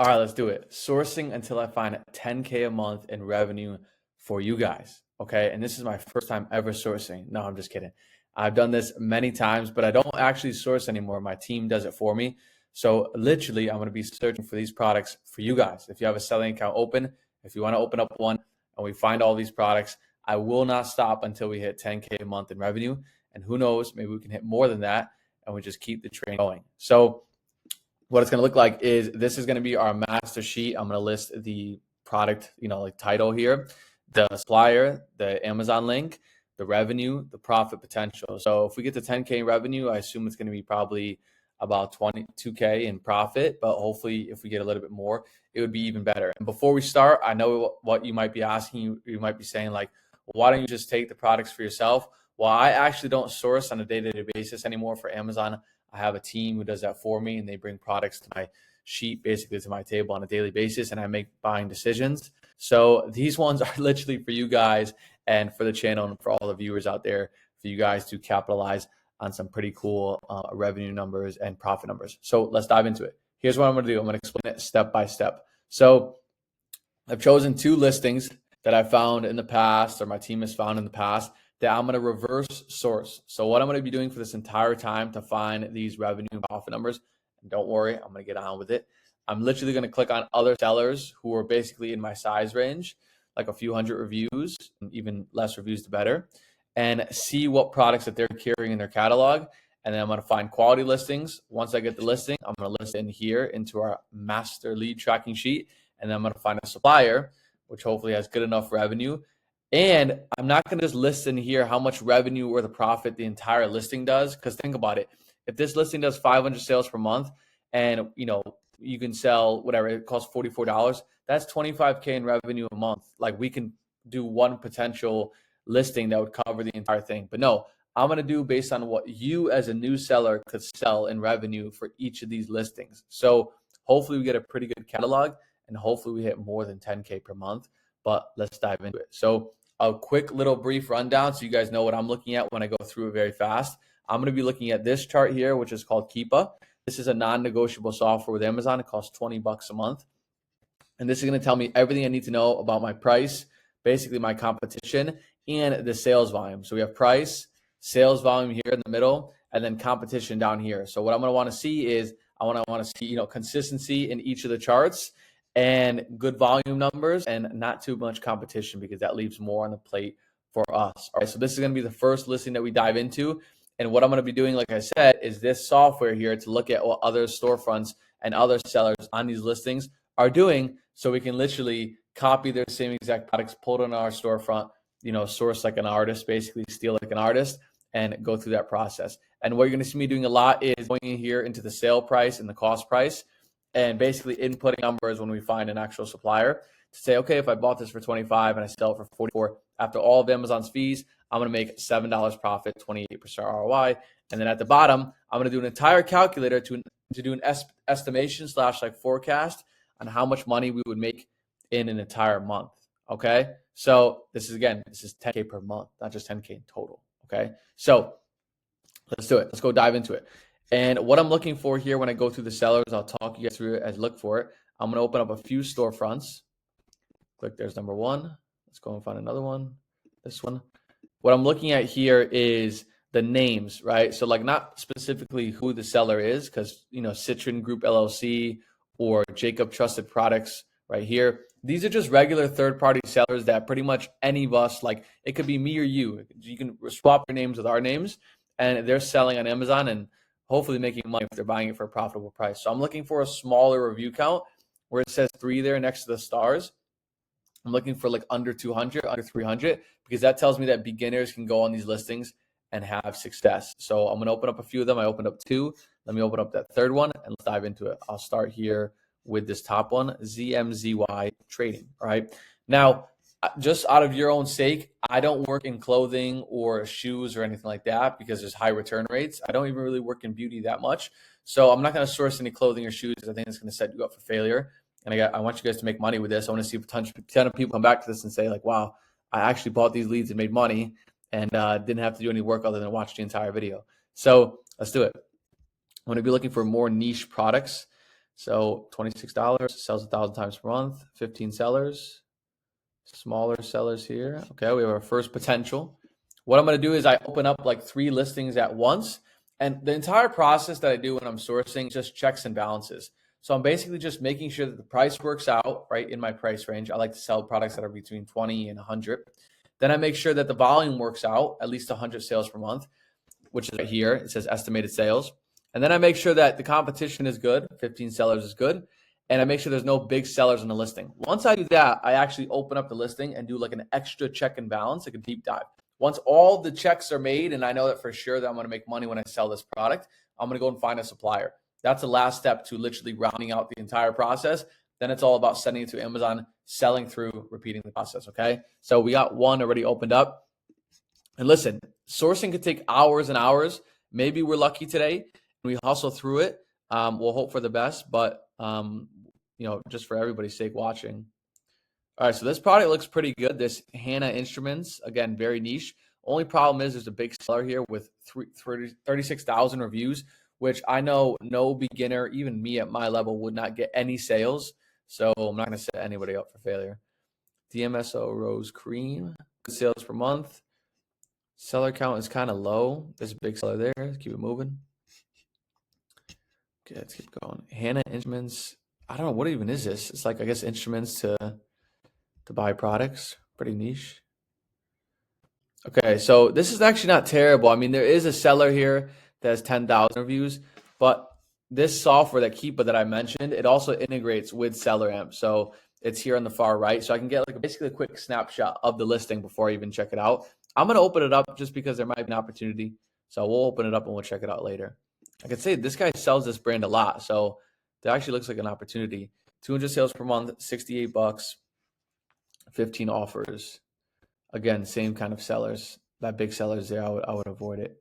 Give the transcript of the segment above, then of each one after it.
All right, let's do it. Sourcing until I find 10K a month in revenue for you guys. Okay. And this is my first time ever sourcing. No, I'm just kidding. I've done this many times, but I don't actually source anymore. My team does it for me. So literally, I'm going to be searching for these products for you guys. If you have a selling account open, if you want to open up one and we find all these products, I will not stop until we hit 10K a month in revenue. And who knows, maybe we can hit more than that and we just keep the train going. So what it's going to look like is this is going to be our master sheet. I'm going to list the product, like title here, the supplier, the Amazon link, the revenue, the profit potential. So if we get to 10K in revenue, I assume it's going to be probably about 22K in profit, but hopefully if we get a little bit more, it would be even better. And before we start, I know what you might be asking. You might be saying like, why don't you just take the products for yourself? Well, I actually don't source on a day-to-day basis anymore for Amazon. I have a team who does that for me, and they bring products to my sheet, basically to my table on a daily basis, and I make buying decisions. So these ones are literally for you guys and for the channel and for all the viewers out there, for you guys to capitalize on some pretty cool revenue numbers and profit numbers. So let's dive into it. Here's what I'm going to do. I'm going to explain it step by step. So I've chosen 2 listings that I found in the past, or my team has found in the past, that I'm going to reverse source. So what I'm going to be doing for this entire time to find these revenue and profit numbers, and don't worry, I'm going to get on with it. I'm literally going to click on other sellers who are basically in my size range, like a few hundred reviews, and even less reviews the better, and see what products that they're carrying in their catalog. And then I'm going to find quality listings. Once I get the listing, I'm going to list in here into our master lead tracking sheet. And then I'm going to find a supplier, which hopefully has good enough revenue. And I'm not going to just list in here how much revenue or the profit the entire listing does. Because think about it. If this listing does 500 sales per month and, you can sell whatever, it costs $44, that's 25K in revenue a month. Like we can do one potential listing that would cover the entire thing. But no, I'm going to do based on what you as a new seller could sell in revenue for each of these listings. So hopefully we get a pretty good catalog and hopefully we hit more than 10K per month. But let's dive into it. So a quick little brief rundown so you guys know what I'm looking at when I go through it very fast. I'm going to be looking at this chart here, which is called Keepa. This is a non-negotiable software with Amazon. It costs $20 a month. And this is going to tell me everything I need to know about my price, basically my competition, and the sales volume. So we have price, sales volume here in the middle, and then competition down here. So what I'm going to want to see is I want to see, consistency in each of the charts and good volume numbers and not too much competition because that leaves more on the plate for us. All right, so this is going to be the first listing that we dive into. And what I'm going to be doing, like I said, is this software here to look at what other storefronts and other sellers on these listings are doing so we can literally copy their same exact products, pull it on our storefront, source like an artist, basically steal like an artist and go through that process. And what you're going to see me doing a lot is going in here into the sale price and the cost price and basically inputting numbers when we find an actual supplier to say, okay, if I bought this for 25 and I sell it for 44, after all of Amazon's fees, I'm going to make $7 profit, 28% ROI. And then at the bottom, I'm going to do an entire calculator to do an estimation / like forecast on how much money we would make in an entire month. Okay. So this is 10K per month, not just 10K in total. Okay. So let's do it. Let's go dive into it. And what I'm looking for here when I go through the sellers, I'll talk you guys through it as look for it. I'm going to open up a few storefronts. Click, there's number 1. Let's go and find another one. This one. What I'm looking at here is the names, right? So like not specifically who the seller is because, Citron Group LLC or Jacob Trusted Products right here. These are just regular third-party sellers that pretty much any of us, like it could be me or you. You can swap your names with our names and they're selling on Amazon and hopefully making money if they're buying it for a profitable price. So I'm looking for a smaller review count where it says 3 there next to the stars. I'm looking for like under 200, under 300, because that tells me that beginners can go on these listings and have success. So I'm going to open up a few of them. I opened up 2. Let me open up that third one and let's dive into it. I'll start here with this top one, ZMZY Trading. All right. Now, just out of your own sake, I don't work in clothing or shoes or anything like that because there's high return rates. I don't even really work in beauty that much. So I'm not going to source any clothing or shoes because I think it's going to set you up for failure. And I want you guys to make money with this. I want to see a ton of people come back to this and say like, wow, I actually bought these leads and made money and didn't have to do any work other than watch the entire video. So let's do it. I'm going to be looking for more niche products So $26 sells 1,000 times per month, 15 sellers, smaller sellers here. Okay, we have our first potential. What I'm going to do is I open up like 3 listings at once. And the entire process that I do when I'm sourcing just checks and balances. So I'm basically just making sure that the price works out, right, in my price range. I like to sell products that are between 20 and 100. Then I make sure that the volume works out, at least 100 sales per month, which is right here. It says estimated sales. And then I make sure that the competition is good. 15 sellers is good. And I make sure there's no big sellers in the listing. Once I do that, I actually open up the listing and do like an extra check and balance, like a deep dive. Once all the checks are made and I know that for sure that I'm going to make money when I sell this product, I'm going to go and find a supplier. That's the last step to literally rounding out the entire process. Then it's all about sending it to Amazon, selling through, repeating the process, okay? So we got one already opened up. And listen, sourcing could take hours and hours. Maybe we're lucky today and we hustle through it. We'll hope for the best, but just for everybody's sake watching. All right, so this product looks pretty good. This Hannah Instruments, again, very niche. Only problem is there's a big seller here with 36,000 reviews, which I know no beginner, even me at my level, would not get any sales. So I'm not going to set anybody up for failure. DMSO Rose Cream, good sales per month. Seller count is kind of low. There's a big seller there. Let's keep it moving. Okay, let's keep going. Hannah Instruments. I don't know, what even is this? It's like, I guess, instruments to buy products. Pretty niche. Okay, so this is actually not terrible. I mean, there is a seller here that has 10,000 reviews, but this software, that Keepa that I mentioned, it also integrates with SellerAmp. So it's here on the far right. So I can get like basically a quick snapshot of the listing before I even check it out. I'm going to open it up just because there might be an opportunity. So we'll open it up and we'll check it out later. I could say this guy sells this brand a lot. So that actually looks like an opportunity. 200 sales per month, $68, 15 offers. Again, same kind of sellers. That big sellers there, I would avoid it.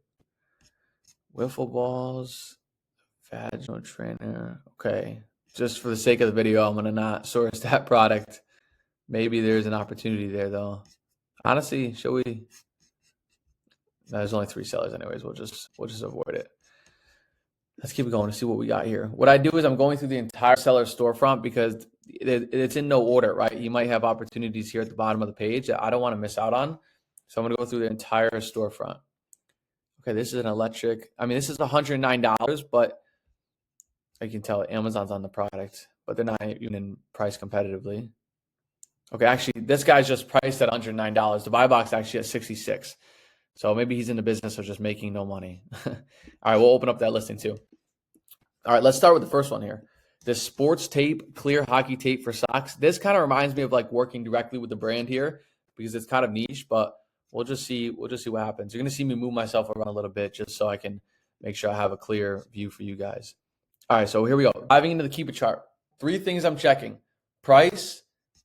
Wiffle balls, vaginal trainer. Okay, just for the sake of the video, I'm going to not source that product. Maybe there's an opportunity there, though. Honestly, shall we? There's only 3 sellers anyways. We'll just avoid it. Let's keep going to see what we got here. What I do is I'm going through the entire seller storefront because it's in no order, right? You might have opportunities here at the bottom of the page that I don't want to miss out on. So I'm going to go through the entire storefront. Okay, this is an electric. I mean, this is $109, but you can tell Amazon's on the product, but they're not even priced competitively. Okay, actually, this guy's just priced at $109. The buy box actually at $66. So maybe he's in the business of just making no money. All right, we'll open up that listing too. All right, let's start with the first one here. This sports tape, clear hockey tape for socks. This kind of reminds me of like working directly with the brand here because it's kind of niche, but we'll just see what happens. You're going to see me move myself around a little bit just so I can make sure I have a clear view for you guys. All right, so here we go. Diving into the Keepa chart. 3 things I'm checking: price,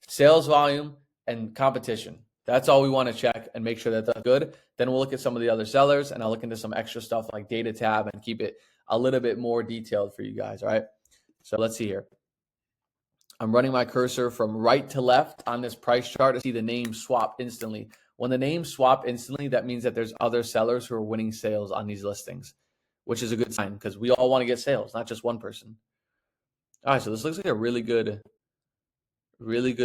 sales volume, and competition. That's all we want to check and make sure that that's good. Then we'll look at some of the other sellers and I'll look into some extra stuff like data tab and keep it a little bit more detailed for you guys. All right. So let's see here. I'm running my cursor from right to left on this price chart to see the name swap instantly. When the names swap instantly, that means that there's other sellers who are winning sales on these listings, which is a good sign because we all want to get sales, not just one person. All right. So this looks like a really good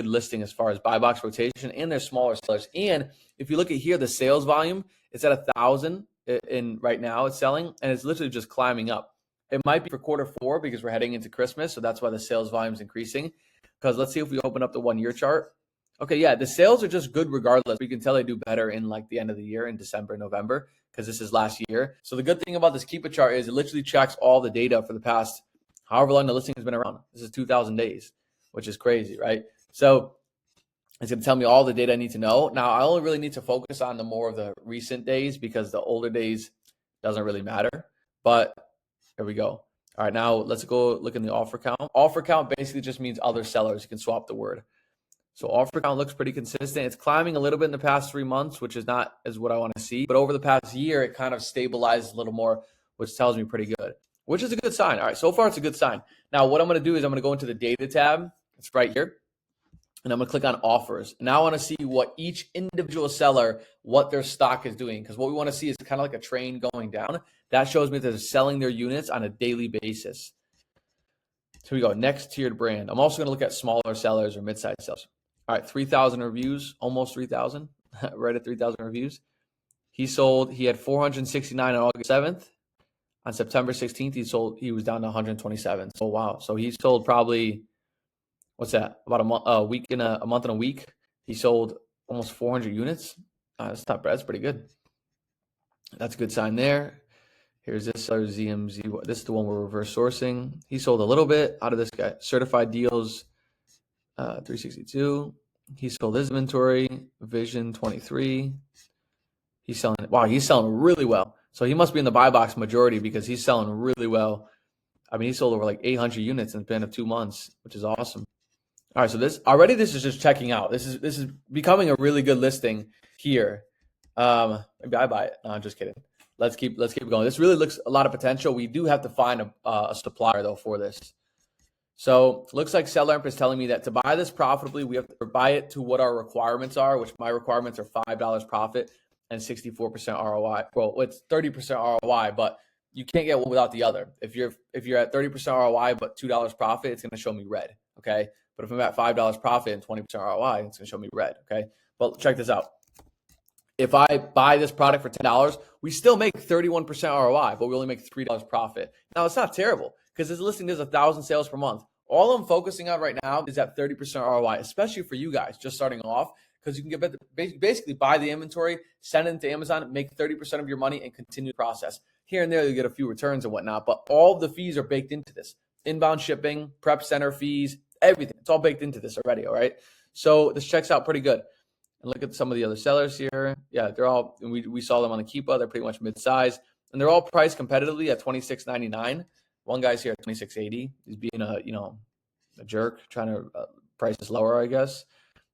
listing as far as buy box rotation, and they're smaller sellers. And if you look at here, the sales volume, it's at 1,000 in right now it's selling, and it's literally just climbing up. It might be for Q4 because we're heading into Christmas. So that's why the sales volume is increasing. Because let's see if we open up the 1-year chart. Okay. Yeah. The sales are just good regardless. We can tell they do better in like the end of the year in December, November, because this is last year. So the good thing about this Keepa chart is it literally tracks all the data for the past, however long the listing has been around. This is 2,000 days. Which is crazy, right? So it's going to tell me all the data I need to know. Now, I only really need to focus on the more of the recent days because the older days doesn't really matter. But here we go. All right, now let's go look in the offer count. Offer count basically just means other sellers. You can swap the word. So offer count looks pretty consistent. It's climbing a little bit in the past 3 months, which is not as what I want to see. But over the past year, it kind of stabilized a little more, which tells me pretty good, which is a good sign. All right, so far it's a good sign. Now, what I'm going to do is I'm going to go into the data tab. It's right here. And I'm going to click on offers. Now I want to see what each individual seller, what their stock is doing. Because what we want to see is kind of like a train going down. That shows me that they're selling their units on a daily basis. Here we go. Next tiered brand. I'm also going to look at smaller sellers or mid-sized sellers. All right, 3,000 reviews, almost 3,000, right at 3,000 reviews. He had 469 on August 7th. On September 16th, he was down to 127. So wow. So he sold probably, what's that? About a month and a week. He sold almost 400 units. That's not bad. That's pretty good. That's a good sign there. Here's this seller, ZMZ. This is the one we're reverse sourcing. He sold a little bit out of this guy. Certified deals, 362. He sold his inventory, Vision 23. He's selling really well. So he must be in the buy box majority because he's selling really well. I mean, he sold over like 800 units in the span of 2 months, which is awesome. All right, so this is just checking out. This is becoming a really good listing here. Maybe I buy it. No, I'm just kidding. Let's keep going. This really looks a lot of potential. We do have to find a supplier though for this. So looks like SellerAmp is telling me that to buy this profitably, we have to buy it to what our requirements are, which my requirements are $5 profit and 64% ROI. Well, it's 30% ROI, but you can't get one without the other. If you're at 30% ROI but $2 profit, it's going to show me red. Okay, but if I'm at $5 profit and 20% ROI, it's going to show me red. Okay, but check this out. If I buy this product for $10, we still make 31% ROI, but we only make $3 profit. Now, it's not terrible because this listing does 1,000 sales per month. All I'm focusing on right now is that 30% ROI, especially for you guys just starting off, because you can basically buy the inventory, send it into Amazon, make 30% of your money, and continue the process. Here and there, you get a few returns and whatnot, but all of the fees are baked into this. Inbound shipping, prep center fees, everything. It's all baked into this already, all right? So this checks out pretty good. And look at some of the other sellers here. Yeah, they're all, we saw them on the Keepa. They're pretty much mid-size. And they're all priced competitively at $26.99. One guy's here at $26.80. He's being a jerk, trying to price this lower, I guess,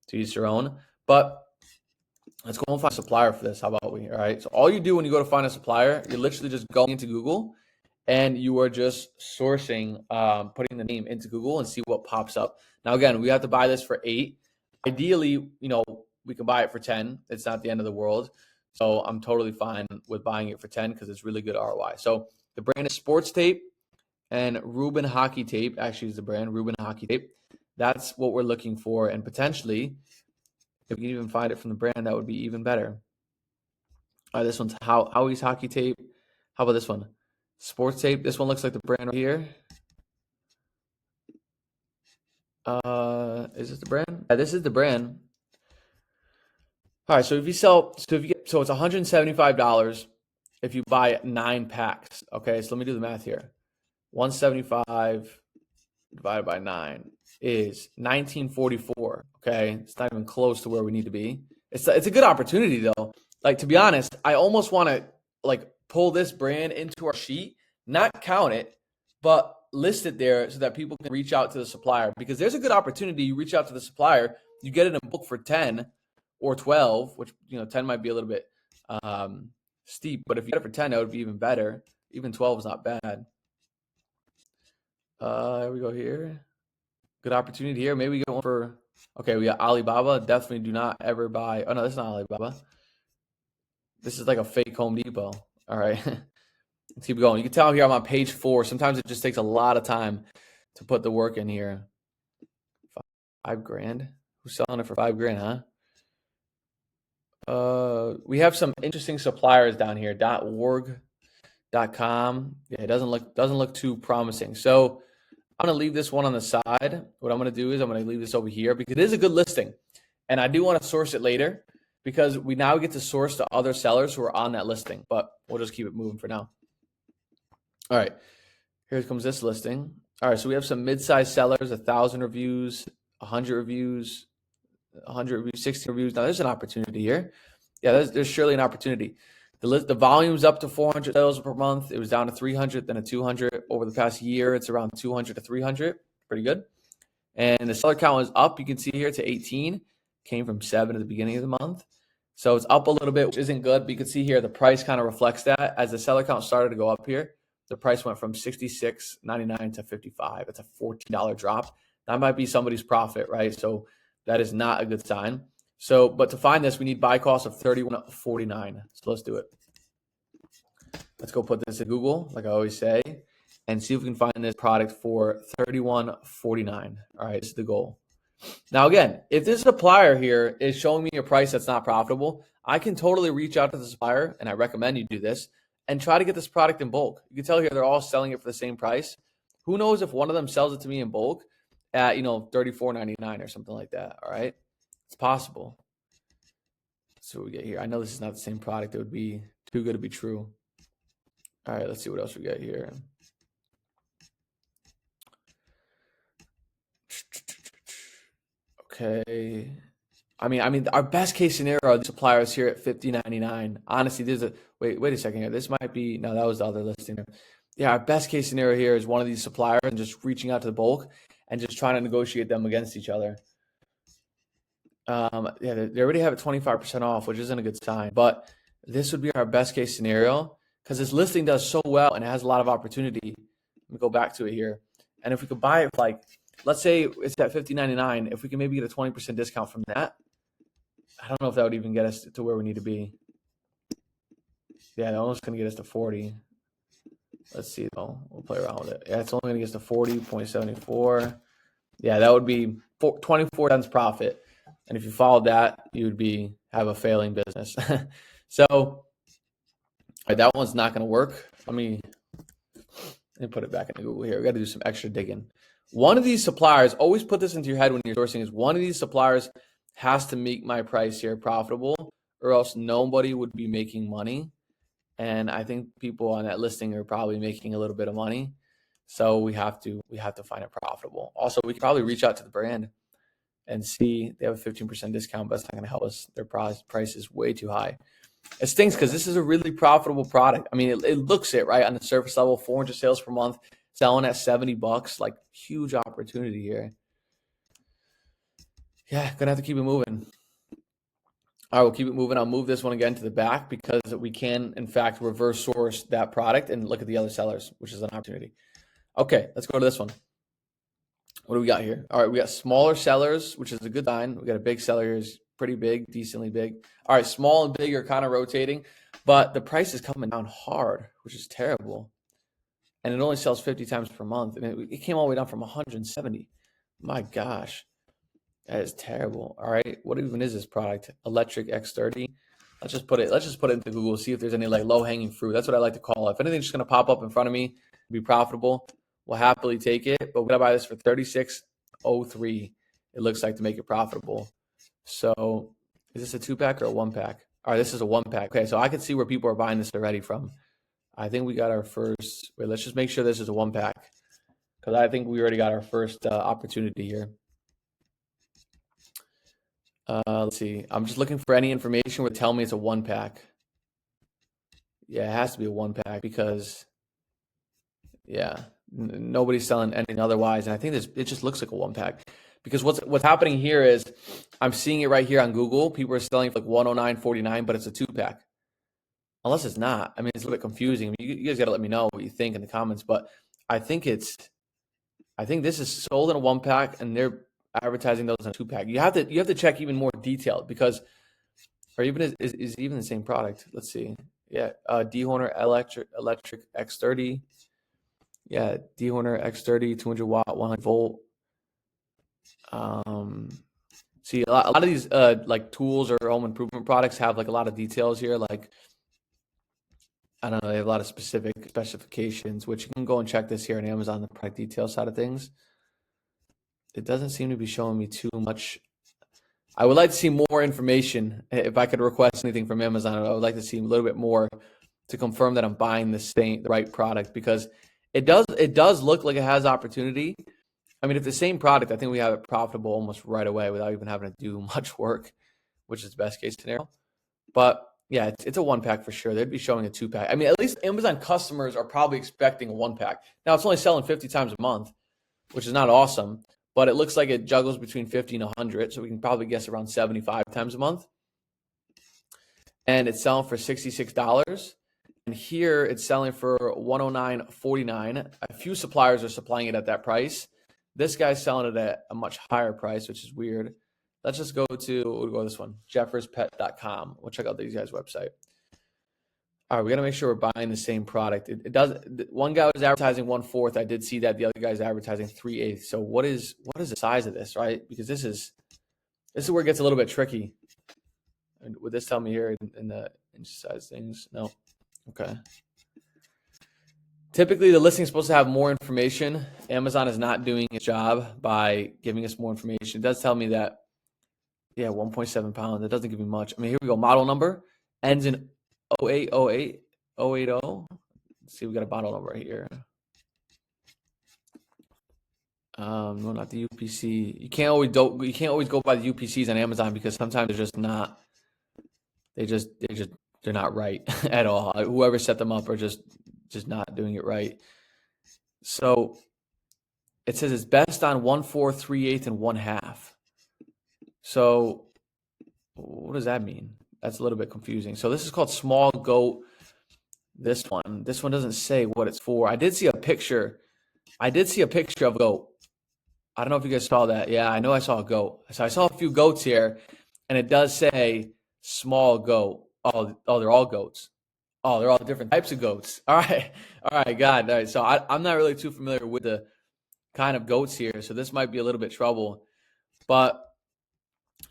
to each their own. But let's go and find a supplier for this. How about we? All right. So all you do when you go to find a supplier, you're literally just going into Google and you are just sourcing, putting the name into Google and see what pops up. Now, again, we have to buy this for $8. Ideally, we can buy it for 10. It's not the end of the world. So I'm totally fine with buying it for 10 because it's really good ROI. So the brand is Sports Tape and Reuben Hockey Tape actually is the brand, Reuben Hockey Tape. That's what we're looking for. And potentially, if we can even find it from the brand, that would be even better. All right, this one's Howie's Hockey Tape. How about this one? Sports Tape. This one looks like the brand right here. Is this the brand? Yeah, this is the brand. All right, so it's $175 if you buy 9 packs. Okay, so let me do the math here. 175 divided by 9 is 1944. Okay, it's not even close to where we need to be. It's a good opportunity though. Like, to be honest, I almost want to pull this brand into our sheet, not count it, but list it there so that people can reach out to the supplier, because there's a good opportunity. You reach out to the supplier, you get it in a book for 10 or 12, which 10 might be a little bit steep, but if you get it for 10, that would be even better. Even 12 is not bad. Here we go here. Good opportunity here. Maybe we get one for, okay, we got Alibaba. Definitely do not ever buy. Oh, no, this is not Alibaba. This is like a fake Home Depot. All right. Let's keep going. You can tell here I'm on page 4. Sometimes it just takes a lot of time to put the work in here. $5,000. Who's selling it for $5,000, huh? We have some interesting suppliers down here. .org.com. Yeah, it doesn't look too promising. So I'm going to leave this one on the side. What I'm going to do is I'm going to leave this over here because it is a good listing. And I do want to source it later because we now get to source to other sellers who are on that listing. But we'll just keep it moving for now. All right. Here comes this listing. All right. So we have some mid-sized sellers, 1,000 reviews, 100 reviews, 100 reviews, 60 reviews. Now, there's an opportunity here. Yeah, there's surely an opportunity. The volume's up to 400 sales per month. It was down to 300, then a 200 over the past year. It's around 200 to 300. Pretty good. And the seller count is up. You can see here to 18. Came from 7 at the beginning of the month. So it's up a little bit, which isn't good. But you can see here the price kind of reflects that. As the seller count started to go up here, the price went from $66.99 to $55. It's a $14 drop. That might be somebody's profit, right? So that is not a good sign. So, but to find this, we need buy cost of $31.49. So let's do it. Let's go put this in Google, like I always say. and see if we can find this product for $31.49. All right, this is the goal. Now, again, if this supplier here is showing me a price that's not profitable, I can totally reach out to the supplier, and I recommend you do this, and try to get this product in bulk. You can tell here they're all selling it for the same price. Who knows if one of them sells it to me in bulk at, $34.99 or something like that, all right? It's possible. So what we get here. I know this is not the same product. It would be too good to be true. All right, let's see what else we got here. Okay. I mean, our best case scenario are the suppliers here at $50.99. Honestly, there's a wait a second here. This might be no, that was the other listing there. Yeah, our best case scenario here is one of these suppliers and just reaching out to the bulk and just trying to negotiate them against each other. Yeah, they already have it 25% off, which isn't a good sign. But this would be our best case scenario because this listing does so well and it has a lot of opportunity. Let me go back to it here. And if we could buy it for like, let's say it's at $50.99, if we can maybe get a 20% discount from that, I don't know if that would even get us to where we need to be. Yeah, they're almost going to get us to 40. Let's see though. We'll play around with it. Yeah, it's only going to get us to 40.74. Yeah, that would be 24 cents profit. And if you followed that, you would have a failing business. So that one's not going to work. Let me put it back into Google here. We got to do some extra digging. One of these suppliers, always put this into your head when you're sourcing, is one of these suppliers has to make my price here profitable, or else nobody would be making money. And I think people on that listing are probably making a little bit of money. So we have to find it profitable. Also, we can probably reach out to the brand and see they have a 15% discount, but that's not going to help us. Their price is way too high. It stinks because this is a really profitable product. I mean, it looks it right on the surface level, 400 sales per month, selling at $70, like huge opportunity here. Yeah, gonna have to keep it moving. All right, we'll keep it moving. I'll move this one again to the back because we can, in fact, reverse source that product and look at the other sellers, which is an opportunity. Okay, let's go to this one. What do we got here? All right, we got smaller sellers, which is a good sign. We got a big seller here, is pretty big, decently big. All right, small and big are kind of rotating, but the price is coming down hard, which is terrible. And it only sells 50 times per month, and it came all the way down from 170. My gosh, that is terrible. All right, what even is this product? Electric X30. Let's just put it into Google, see if there's any like low-hanging fruit. That's what I like to call it. If anything's just gonna pop up in front of me, be profitable, we'll happily take it. But we're gonna buy this for $36.03. It looks like, to make it profitable. So is this a 2-pack or a 1-pack? All right, this is a 1-pack. Okay, so I can see where people are buying this already from. I think we got our first. Wait, let's just make sure this is a 1-pack because I think we already got our first opportunity here. Let's see. I'm just looking for any information where they tell me it's a 1-pack. Yeah, it has to be a 1-pack because, yeah, nobody's selling anything otherwise. And I think it just looks like a 1-pack because what's happening here is I'm seeing it right here on Google. People are selling for like $109.49, but it's a 2-pack. Unless it's not. I mean, it's a little bit confusing. I mean, you guys got to let me know what you think in the comments. But I think this is sold in a 1-pack, and they're advertising those in a 2-pack. You have to check even more detailed because, or even is even the same product. Let's see. Yeah, Dehorner electric X30. Yeah, Dehorner X30, 200 watt, 100 volt. See, a lot of these like tools or home improvement products have like a lot of details here, like. I don't know, they have a lot of specific specifications, which you can go and check this here on Amazon, the product detail side of things. It doesn't seem to be showing me too much. I would like to see more information. If I could request anything from Amazon, I would like to see a little bit more to confirm that I'm buying the right product, because it does look like it has opportunity. I mean, if the same product, I think we have it profitable almost right away without even having to do much work, which is the best case scenario. But yeah, it's a 1-pack for sure. They'd be showing a 2-pack. I mean, at least Amazon customers are probably expecting a 1-pack. Now, it's only selling 50 times a month, which is not awesome, but it looks like it juggles between 50 and 100, so we can probably guess around 75 times a month. And it's selling for $66. And here it's selling for $109.49. A few suppliers are supplying it at that price. This guy's selling it at a much higher price, which is weird. Let's just go to this one, jefferspet.com. We'll check out these guys' website. All right, we got to make sure we're buying the same product. It does. One guy was advertising 1/4. I did see that. The other guy's advertising 3/8. So what is the size of this, right? Because this is where it gets a little bit tricky. And would this tell me here in the inch size things? No. Okay. Typically, the listing is supposed to have more information. Amazon is not doing its job by giving us more information. It does tell me that, yeah, 1.7 pounds. That doesn't give me much. I mean, here we go. Model number ends in 0808 080. Let's see, we got a model number right here. No, not the UPC. You can't always go by the UPCs on Amazon because sometimes they're just not. They're not right at all. Whoever set them up are just not doing it right. So it says it's best on 1/4, 3/8, and 1/2. So what does that mean? That's a little bit confusing. So this is called small goat. This one doesn't say what it's for. I did see a picture of a goat. I don't know if you guys saw that. Yeah, I know I saw a goat. So I saw a few goats here, and it does say small goat. Oh, they're all goats. Oh, they're all different types of goats. All right, God. All right. So I'm not really too familiar with the kind of goats here, so this might be a little bit trouble. But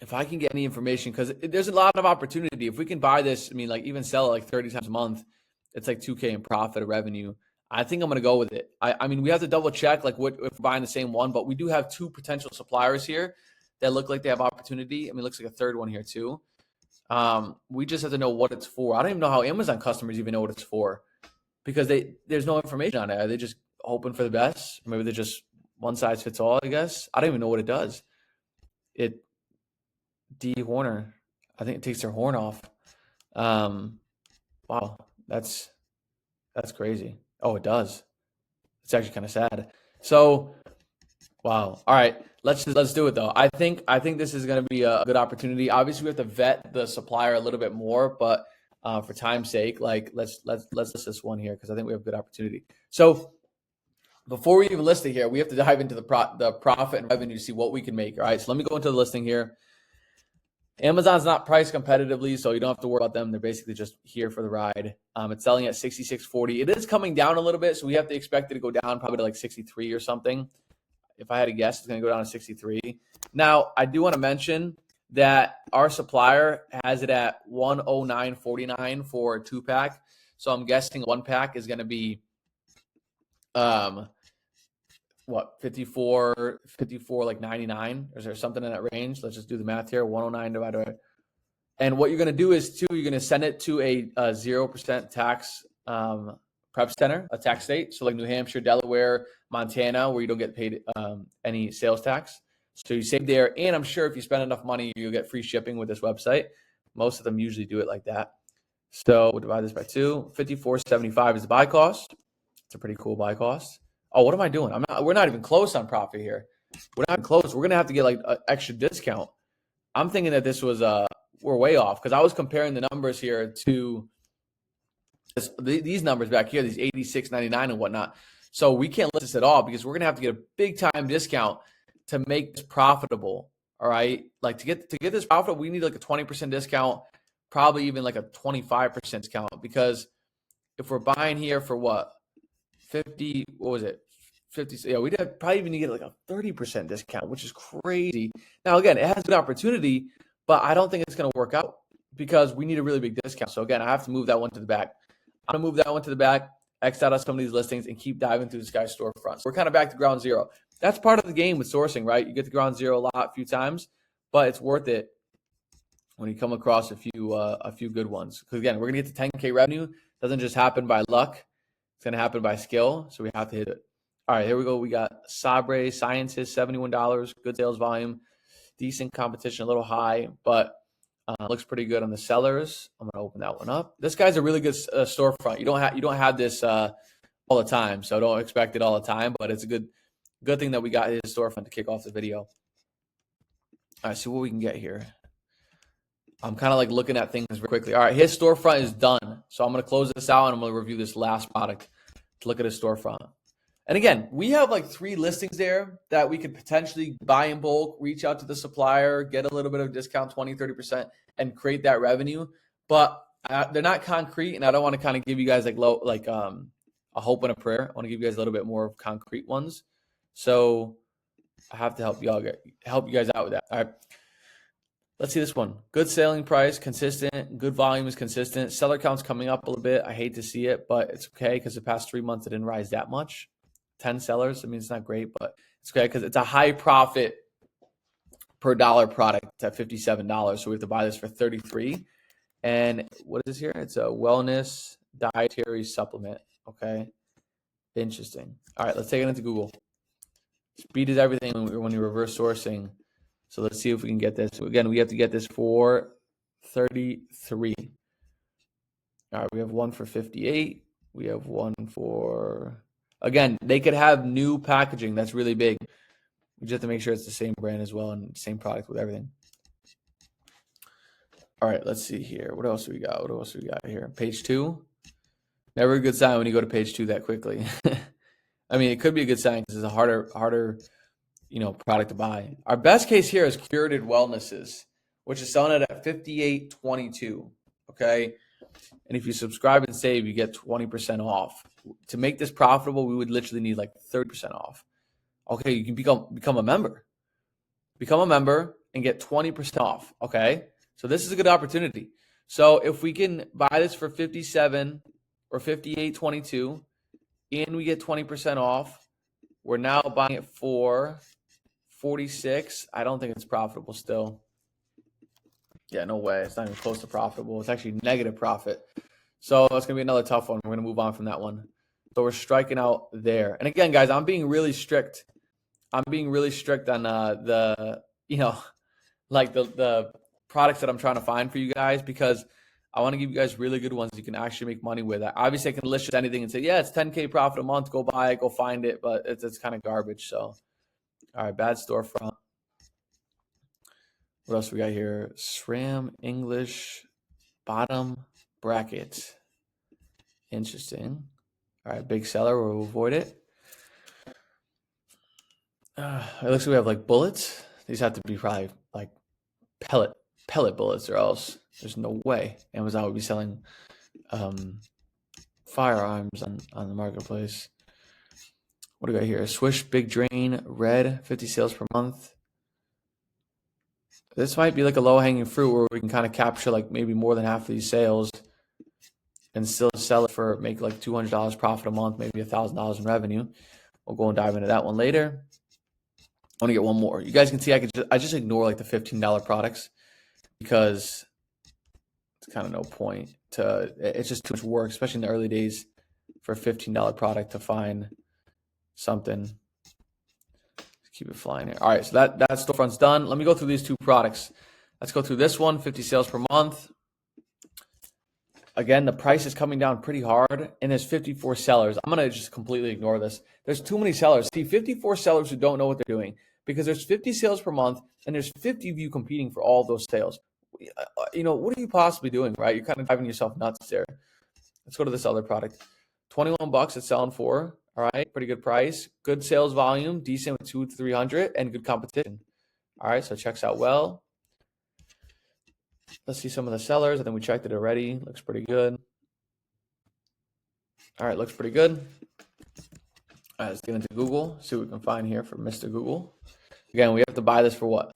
if I can get any information, because there's a lot of opportunity. If we can buy this, I mean, like even sell it like 30 times a month, it's like 2K in profit or revenue. I think I'm going to go with it. I mean, we have to double check like what if we're buying the same one, but we do have 2 potential suppliers here that look like they have opportunity. I mean, it looks like a third one here too. We just have to know what it's for. I don't even know how Amazon customers even know what it's for because there's no information on it. Are they just hoping for the best? Maybe they're just one size fits all, I guess. I don't even know what it does. Horner. I think it takes their horn off. Wow, that's crazy. Oh, it does. It's actually kind of sad. So, wow. All right, let's do it though. I think this is going to be a good opportunity. Obviously, we have to vet the supplier a little bit more, but for time's sake, like let's list this one here because I think we have a good opportunity. So, before we even list it here, we have to dive into the profit and revenue to see what we can make. All right, so let me go into the listing here. Amazon's not priced competitively, so you don't have to worry about them. They're basically just here for the ride. It's selling at $66.40. It is coming down a little bit, so we have to expect it to go down probably to like 63 or something. If I had to guess, it's going to go down to 63. Now, I do want to mention that our supplier has it at $109.49 for a 2-pack. So I'm guessing 1-pack is going to be what, 54 like 99, or is there something in that range? Let's just do the math here. 109 divided by, and what you're going to do is too, you're going to send it to a 0% tax prep center, a tax state. So like New Hampshire, Delaware, Montana, where you don't get paid any sales tax. So you save there. And I'm sure if you spend enough money, you'll get free shipping with this website. Most of them usually do it like that. So we'll divide this by 2. $54.75 is the buy cost. It's a pretty cool buy cost. Oh, what am I doing? We're not even close on profit here. We're not even close. We're going to have to get like an extra discount. I'm thinking that this was, we're way off because I was comparing the numbers here to these numbers back here, these $86.99 and whatnot. So we can't list this at all because we're going to have to get a big time discount to make this profitable. All right. Like to get this profitable, we need like a 20% discount, probably even like a 25% discount, because if we're buying here for what? 50, what was it? 50, yeah, we'd have probably even get like a 30% discount, which is crazy. Now, again, it has good opportunity, but I don't think it's going to work out because we need a really big discount. So again, I have to move that one to the back. I'm going to move that one to the back, X out of some of these listings, and keep diving through this guy's storefront. So we're kind of back to ground zero. That's part of the game with sourcing, right? You get to ground zero a few times, but it's worth it when you come across a few good ones. Because again, we're going to get to 10K revenue. It doesn't just happen by luck. It's going to happen by skill, so we have to hit it. All right, here we go. We got Sabre Scientist, $71, good sales volume, decent competition, a little high, but looks pretty good on the sellers. I'm going to open that one up. This guy's a really good storefront. You don't have this all the time, so don't expect it all the time, but it's a good thing that we got his storefront to kick off the video. All right, see what we can get here. I'm kind of like looking at things very quickly. All right, his storefront is done. So I'm going to close this out and I'm going to review this last product to look at his storefront. And again, we have like 3 listings there that we could potentially buy in bulk, reach out to the supplier, get a little bit of discount, 20, 30%, and create that revenue. But they're not concrete, and I don't want to kind of give you guys a hope and a prayer. I want to give you guys a little bit more of concrete ones. So I have to help you guys out with that. All right. Let's see this one. Good selling price, consistent. Good volume is consistent. Seller count's coming up a little bit. I hate to see it, but it's okay because the past 3 months it didn't rise that much. 10 sellers. I mean, it's not great, but it's okay because it's a high profit per dollar product at $57. So we have to buy this for $33. And what is this here? It's a wellness dietary supplement. Okay. Interesting. All right, let's take it into Google. Speed is everything when you're reverse sourcing. So let's see if we can get this. Again, we have to get this for 33. All right, we have one for 58. We have one for, again, they could have new packaging. That's really big. We just have to make sure it's the same brand as well and same product with everything. All right, let's see here. What else do we got? What else do we got here? Page 2. Never a good sign when you go to page 2 that quickly. I mean, it could be a good sign because it's a harder, product to buy. Our best case here is Curated Wellnesses, which is selling it at $58.22. Okay. And if you subscribe and save, you get 20% off. To make this profitable, we would literally need like 30% off. Okay. You can become a member. Become a member and get 20% off. Okay. So this is a good opportunity. So if we can buy this for 57 or 58.22 and we get 20% off, we're now buying it for 46. I don't think it's profitable still. Yeah, no way. It's not even close to profitable. It's actually negative profit. So it's going to be another tough one. We're going to move on from that one. So we're striking out there. And again, guys, I'm being really strict. I'm being really strict on the products that I'm trying to find for you guys because I want to give you guys really good ones you can actually make money with. Obviously, I can list just anything and say, yeah, it's 10K profit a month. Go buy it, go find it. But it's kind of garbage. So, all right, bad storefront. What else we got here? SRAM English bottom bracket. Interesting. All right, big seller. We'll avoid it. It looks like we have like bullets. These have to be probably like pellet bullets, or else there's no way Amazon would be selling firearms on the marketplace. What do we got here? Swish Big Drain Red, 50 sales per month. This might be like a low-hanging fruit where we can kind of capture like maybe more than half of these sales and still sell it for make like $200 profit a month, maybe $1,000 in revenue. We'll go and dive into that one later. I want to get one more. You guys can see I just ignore like the $15 products because it's kind of no point it's just too much work, especially in the early days for a $15 product to find something. Let's keep it flying here. All right, so that storefront's done. Let me go through these two products. Let's go through this one, 50 sales per month. Again, the price is coming down pretty hard, and there's 54 sellers. I'm going to just completely ignore this. There's too many sellers. See, 54 sellers who don't know what they're doing because there's 50 sales per month, and there's 50 of you competing for all those sales. What are you possibly doing, right? You're kind of driving yourself nuts there. Let's go to this other product. $21 it's selling for. All right, pretty good price. Good sales volume, decent with 200 to 300, and good competition. All right, so it checks out well. Let's see some of the sellers. I think we checked it already. Looks pretty good. All right, looks pretty good. All right, let's get into Google, see what we can find here for Mr. Google. Again, we have to buy this for what?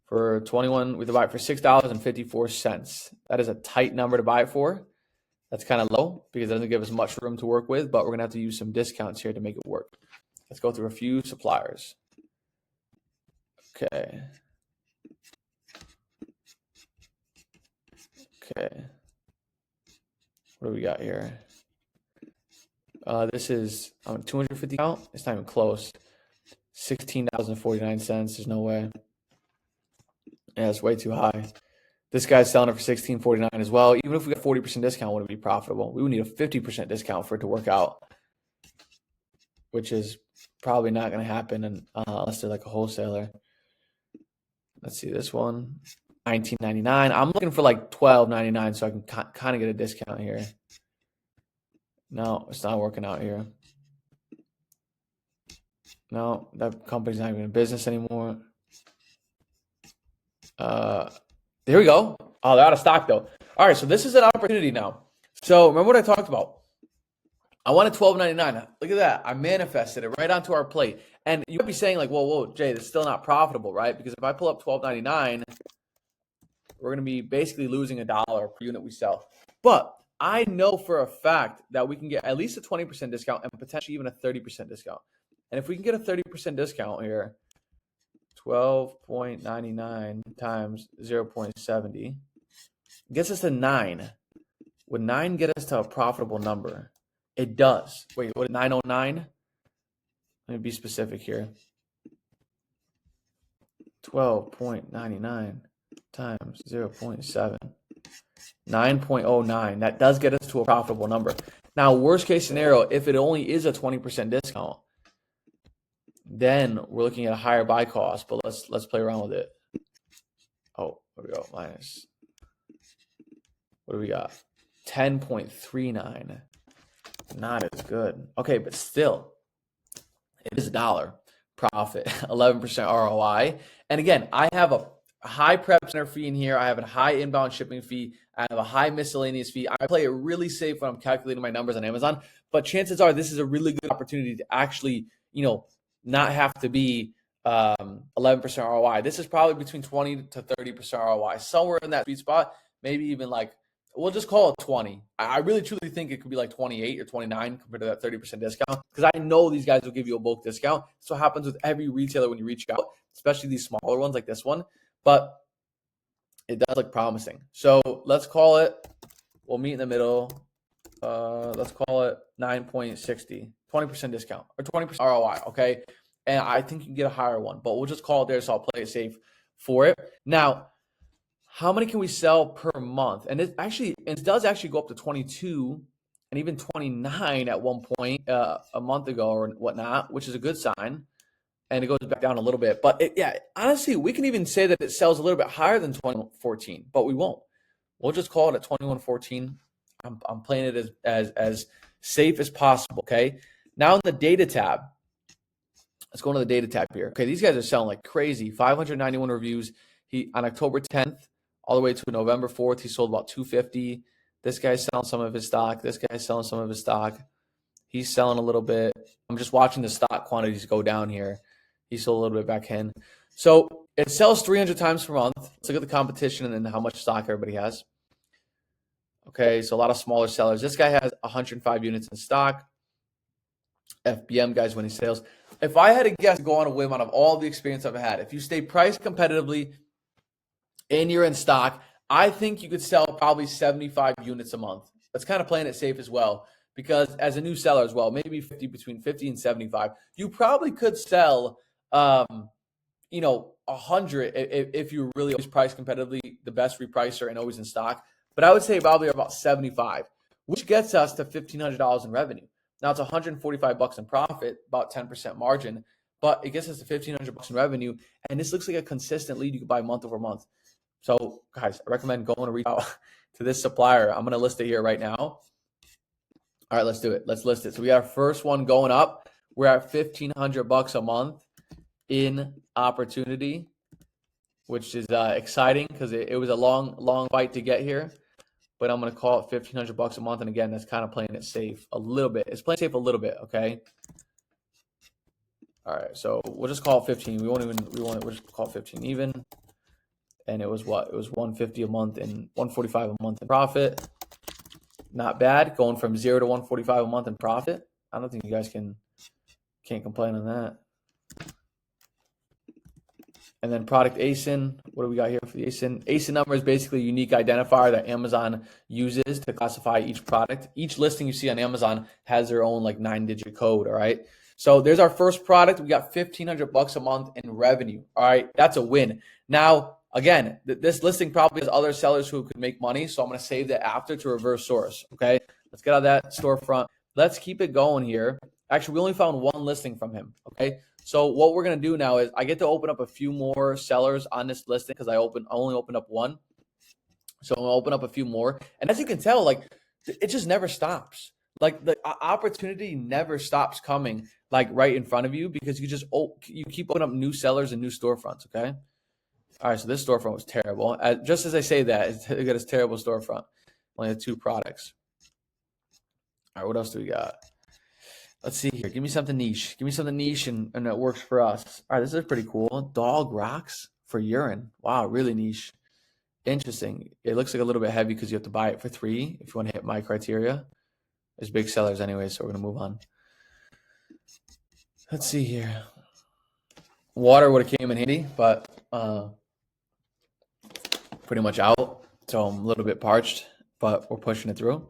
For 21, we have to buy it for $6.54. That is a tight number to buy it for. That's kind of low because it doesn't give us much room to work with, but we're going to have to use some discounts here to make it work. Let's go through a few suppliers. Okay. What do we got here? This is 250 count. It's not even close. $16.49. There's no way. Yeah, it's way too high. This guy's selling it for $16.49 as well. Even if we got 40% discount, would it be profitable? We would need a 50% discount for it to work out, which is probably not going to happen unless they're like a wholesaler. Let's see this one. $19.99. I'm looking for like $12.99 so I can kind of get a discount here. No, it's not working out here. No, that company's not even in business anymore. Here we go. Oh, they're out of stock though. All right, so this is an opportunity now. So remember what I talked about. I wanted $12.99. Look at that. I manifested it right onto our plate. And you might be saying like, whoa, Jay, this is still not profitable, right? Because if I pull up $12.99, we're going to be basically losing $1 per unit we sell. But I know for a fact that we can get at least a 20% discount and potentially even a 30% discount. And if we can get a 30% discount here, 12.99 times 0.70 gets us to 9. Would 9 get us to a profitable number? It does. Wait, what, 909? Let me be specific here. 12.99 times 0.7. 9.09. That does get us to a profitable number. Now, worst case scenario, if it only is a 20% discount, then we're looking at a higher buy cost, but let's play around with it. Oh, there we go. Minus. What do we got? 10.39. Not as good. Okay, but still, it is $1 profit, 11% ROI. And again, I have a high prep center fee in here. I have a high inbound shipping fee. I have a high miscellaneous fee. I play it really safe when I'm calculating my numbers on Amazon, but chances are this is a really good opportunity to actually, not have to be 11% ROI. This is probably between 20 to 30% ROI, somewhere in that sweet spot, maybe even like, we'll just call it 20. I really truly think it could be like 28 or 29 compared to that 30% discount, because I know these guys will give you a bulk discount. That's what happens with every retailer when you reach out, especially these smaller ones like this one. But it does look promising. So let's call it, we'll meet in the middle. Let's call it 9.60, 20% discount or 20% ROI, okay? And I think you can get a higher one, but we'll just call it there, so I'll play it safe for it. Now, how many can we sell per month? And it does actually go up to 22 and even 29 at one point a month ago or whatnot, which is a good sign. And it goes back down a little bit. But honestly, we can even say that it sells a little bit higher than 2114, but we won't. We'll just call it at 2114. I'm playing it as safe as possible, okay? Now in the data tab, let's go into the data tab here. Okay, these guys are selling like crazy. 591 reviews. On October 10th, all the way to November 4th, he sold about 250. This guy's selling some of his stock. This guy's selling some of his stock. He's selling a little bit. I'm just watching the stock quantities go down here. He sold a little bit back in. So it sells 300 times per month. Let's look at the competition and then how much stock everybody has. Okay, so a lot of smaller sellers. This guy has 105 units in stock. FBM guys winning sales. If I had to guess, go on a whim out of all the experience I've had, if you stay priced competitively and you're in stock, I think you could sell probably 75 units a month. That's kind of playing it safe as well, because as a new seller as well, maybe between 50 and 75, you probably could sell 100 if you really always price competitively, the best repricer and always in stock. But I would say probably about 75, which gets us to $1,500 in revenue. Now it's $145 in profit, about 10% margin, but it gets us to $1,500 in revenue. And this looks like a consistent lead you can buy month over month. So guys, I recommend going to reach out to this supplier. I'm going to list it here right now. All right, let's do it. Let's list it. So we got our first one going up. We're at $1,500 a month in opportunity, which is exciting because it was a long fight to get here. But I'm going to call it $1,500 a month. And again, that's kind of playing it safe a little bit. It's playing safe a little bit, okay? All right, so we'll just call it 15. We'll just call it 15 even. And it was what? It was $150 a month and $145 a month in profit. Not bad. Going from 0 to $145 a month in profit. I don't think you guys can't complain on that. And then product ASIN. What do we got here for the ASIN? ASIN number is basically a unique identifier that Amazon uses to classify each product. Each listing you see on Amazon has their own like 9-digit code. All right. So there's our first product. We got $1,500 a month in revenue. All right. That's a win. Now, again, this listing probably has other sellers who could make money. So I'm going to save that after to reverse source. Okay. Let's get out of that storefront. Let's keep it going here. Actually, we only found one listing from him. Okay. So what we're going to do now is I get to open up a few more sellers on this listing because I only opened up one. So I'm going to open up a few more. And as you can tell, like it just never stops. Like the opportunity never stops coming like right in front of you because you keep opening up new sellers and new storefronts. Okay. All right, so this storefront was terrible. Just as I say that, it got this terrible storefront. Only had 2 products. All right, what else do we got? Let's see here. Give me something niche. Give me something niche and that works for us. All right, this is pretty cool. Dog rocks for urine. Wow, really niche. Interesting. It looks like a little bit heavy because you have to buy it for 3 if you want to hit my criteria. There's big sellers anyway, so we're going to move on. Let's see here. Water would have came in handy, but pretty much out. So I'm a little bit parched, but we're pushing it through.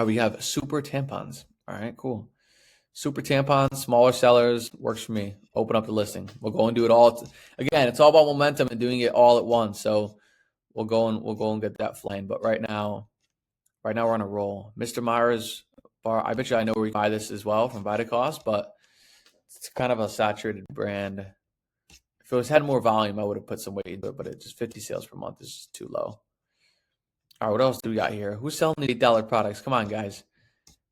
We have super tampons. All right, cool. Super tampons, smaller sellers, works for me. Open up the listing. We'll go and do it all. Again, it's all about momentum and doing it all at once. So we'll go and get that flame. But right now we're on a roll. Mr. Myers bar. I bet you I know where we buy this as well from Vitacost, but it's kind of a saturated brand. If it had more volume, I would have put some weight into it, but it's just 50 sales per month is just too low. All right, what else do we got here? Who's selling the $8 products? Come on, guys.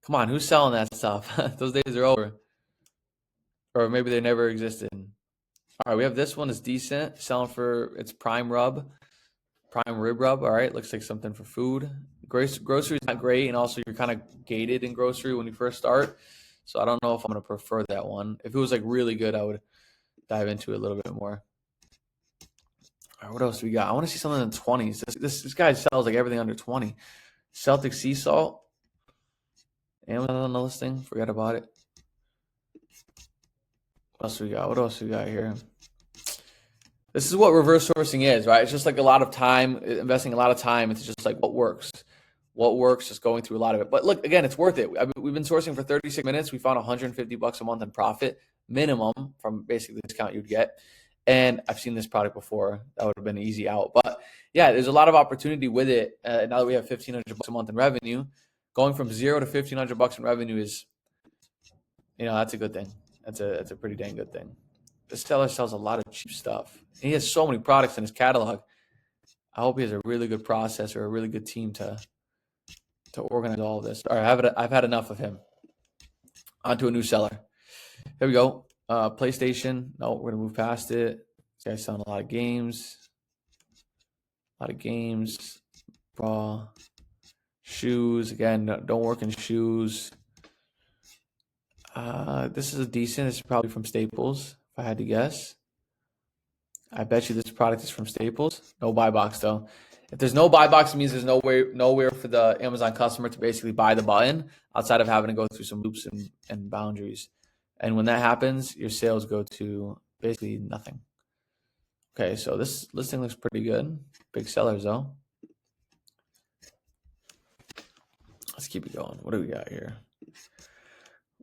Come on, who's selling that stuff? Those days are over. Or maybe they never existed. All right, we have this one is decent. Selling for its prime rib rub. All right, looks like something for food. Grocery is not great, and also you're kind of gated in grocery when you first start. So I don't know if I'm going to prefer that one. If it was like really good, I would dive into it a little bit more. All right, what else do we got? I want to see something in the 20s. This guy sells like everything under 20. Celtic sea salt. Amazon on the listing. Forget about it. What else we got? What else we got here? This is what reverse sourcing is, right? It's just like a lot of time, investing a lot of time. It's just like what works. What works, just going through a lot of it. But look, again, it's worth it. We've been sourcing for 36 minutes. We found $150 a month in profit minimum from basically the discount you'd get. And I've seen this product before. That would have been an easy out. But yeah, there's a lot of opportunity with it. Now that we have $1,500 a month in revenue, going from 0 to $1,500 in revenue is, that's a good thing. That's a pretty dang good thing. The seller sells a lot of cheap stuff. And he has so many products in his catalog. I hope he has a really good process or a really good team to organize all of this. All right, I've had enough of him. On to a new seller. Here we go. PlayStation. No, we're gonna move past it. This guy's selling a lot of games. Bra. Shoes. Again, don't work in shoes. This is a decent. This is probably from Staples, if I had to guess. I bet you this product is from Staples. No buy box though. If there's no buy box, it means there's nowhere for the Amazon customer to basically buy the button outside of having to go through some loops and boundaries. And when that happens, your sales go to basically nothing. Okay, so this listing looks pretty good. Big sellers though. Let's keep it going. What do we got here?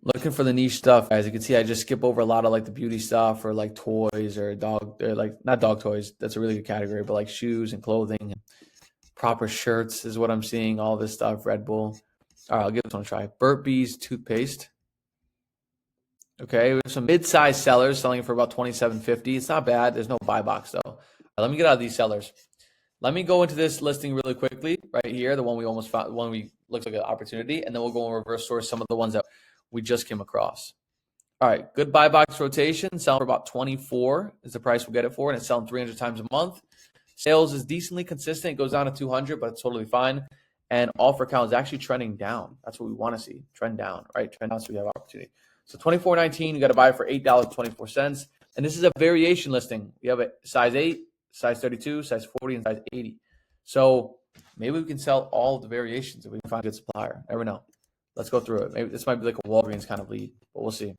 Looking for the niche stuff, guys. You can see I just skip over a lot of like the beauty stuff or like toys or not dog toys. That's a really good category, but like shoes and clothing and proper shirts is what I'm seeing. All this stuff, Red Bull. All right, I'll give this one a try. Burt's Bees toothpaste. Okay, we have some mid-sized sellers selling it for about $27.50. It's not bad. There's no buy box though. All right, let me get out of these sellers. Let me go into this listing really quickly right here. The one we almost found, one we looks like an opportunity, and then we'll go and reverse source some of the ones that we just came across. All right, good buy box rotation. Selling for about 24 is the price we'll get it for, and it's selling 300 times a month. Sales is decently consistent. It goes down to 200, but it's totally fine. And offer count is actually trending down. That's what we want to see. Trend down, right? Trend down so we have opportunity. So $24.19, you got to buy it for $8.24. And this is a variation listing. We have a size 8, size 32, size 40, and size 80. So maybe we can sell all of the variations if we can find a good supplier. Never know. Let's go through it. Maybe this might be like a Walgreens kind of lead, but we'll see.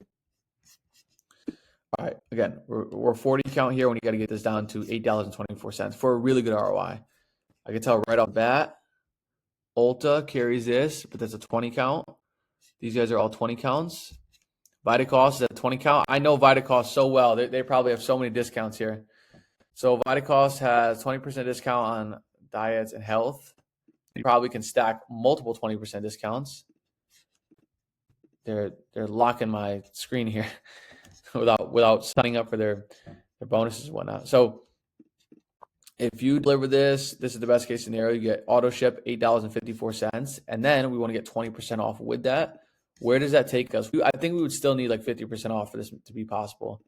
All right. Again, we're 40 count here when you got to get this down to $8.24 for a really good ROI. I can tell right off the bat, Ulta carries this, but that's a 20 count. These guys are all 20 counts. Vitacost is a 20 count. I know Vitacost so well. They probably have so many discounts here. So Vitacost has 20% discount on diets and health. You probably can stack multiple 20% discounts. They're locking my screen here without signing up for their bonuses and whatnot. So if you deliver this is the best case scenario. You get auto ship $8.54, and then we want to get 20% off with that. Where does that take us? I think we would still need like 50% off for this to be possible.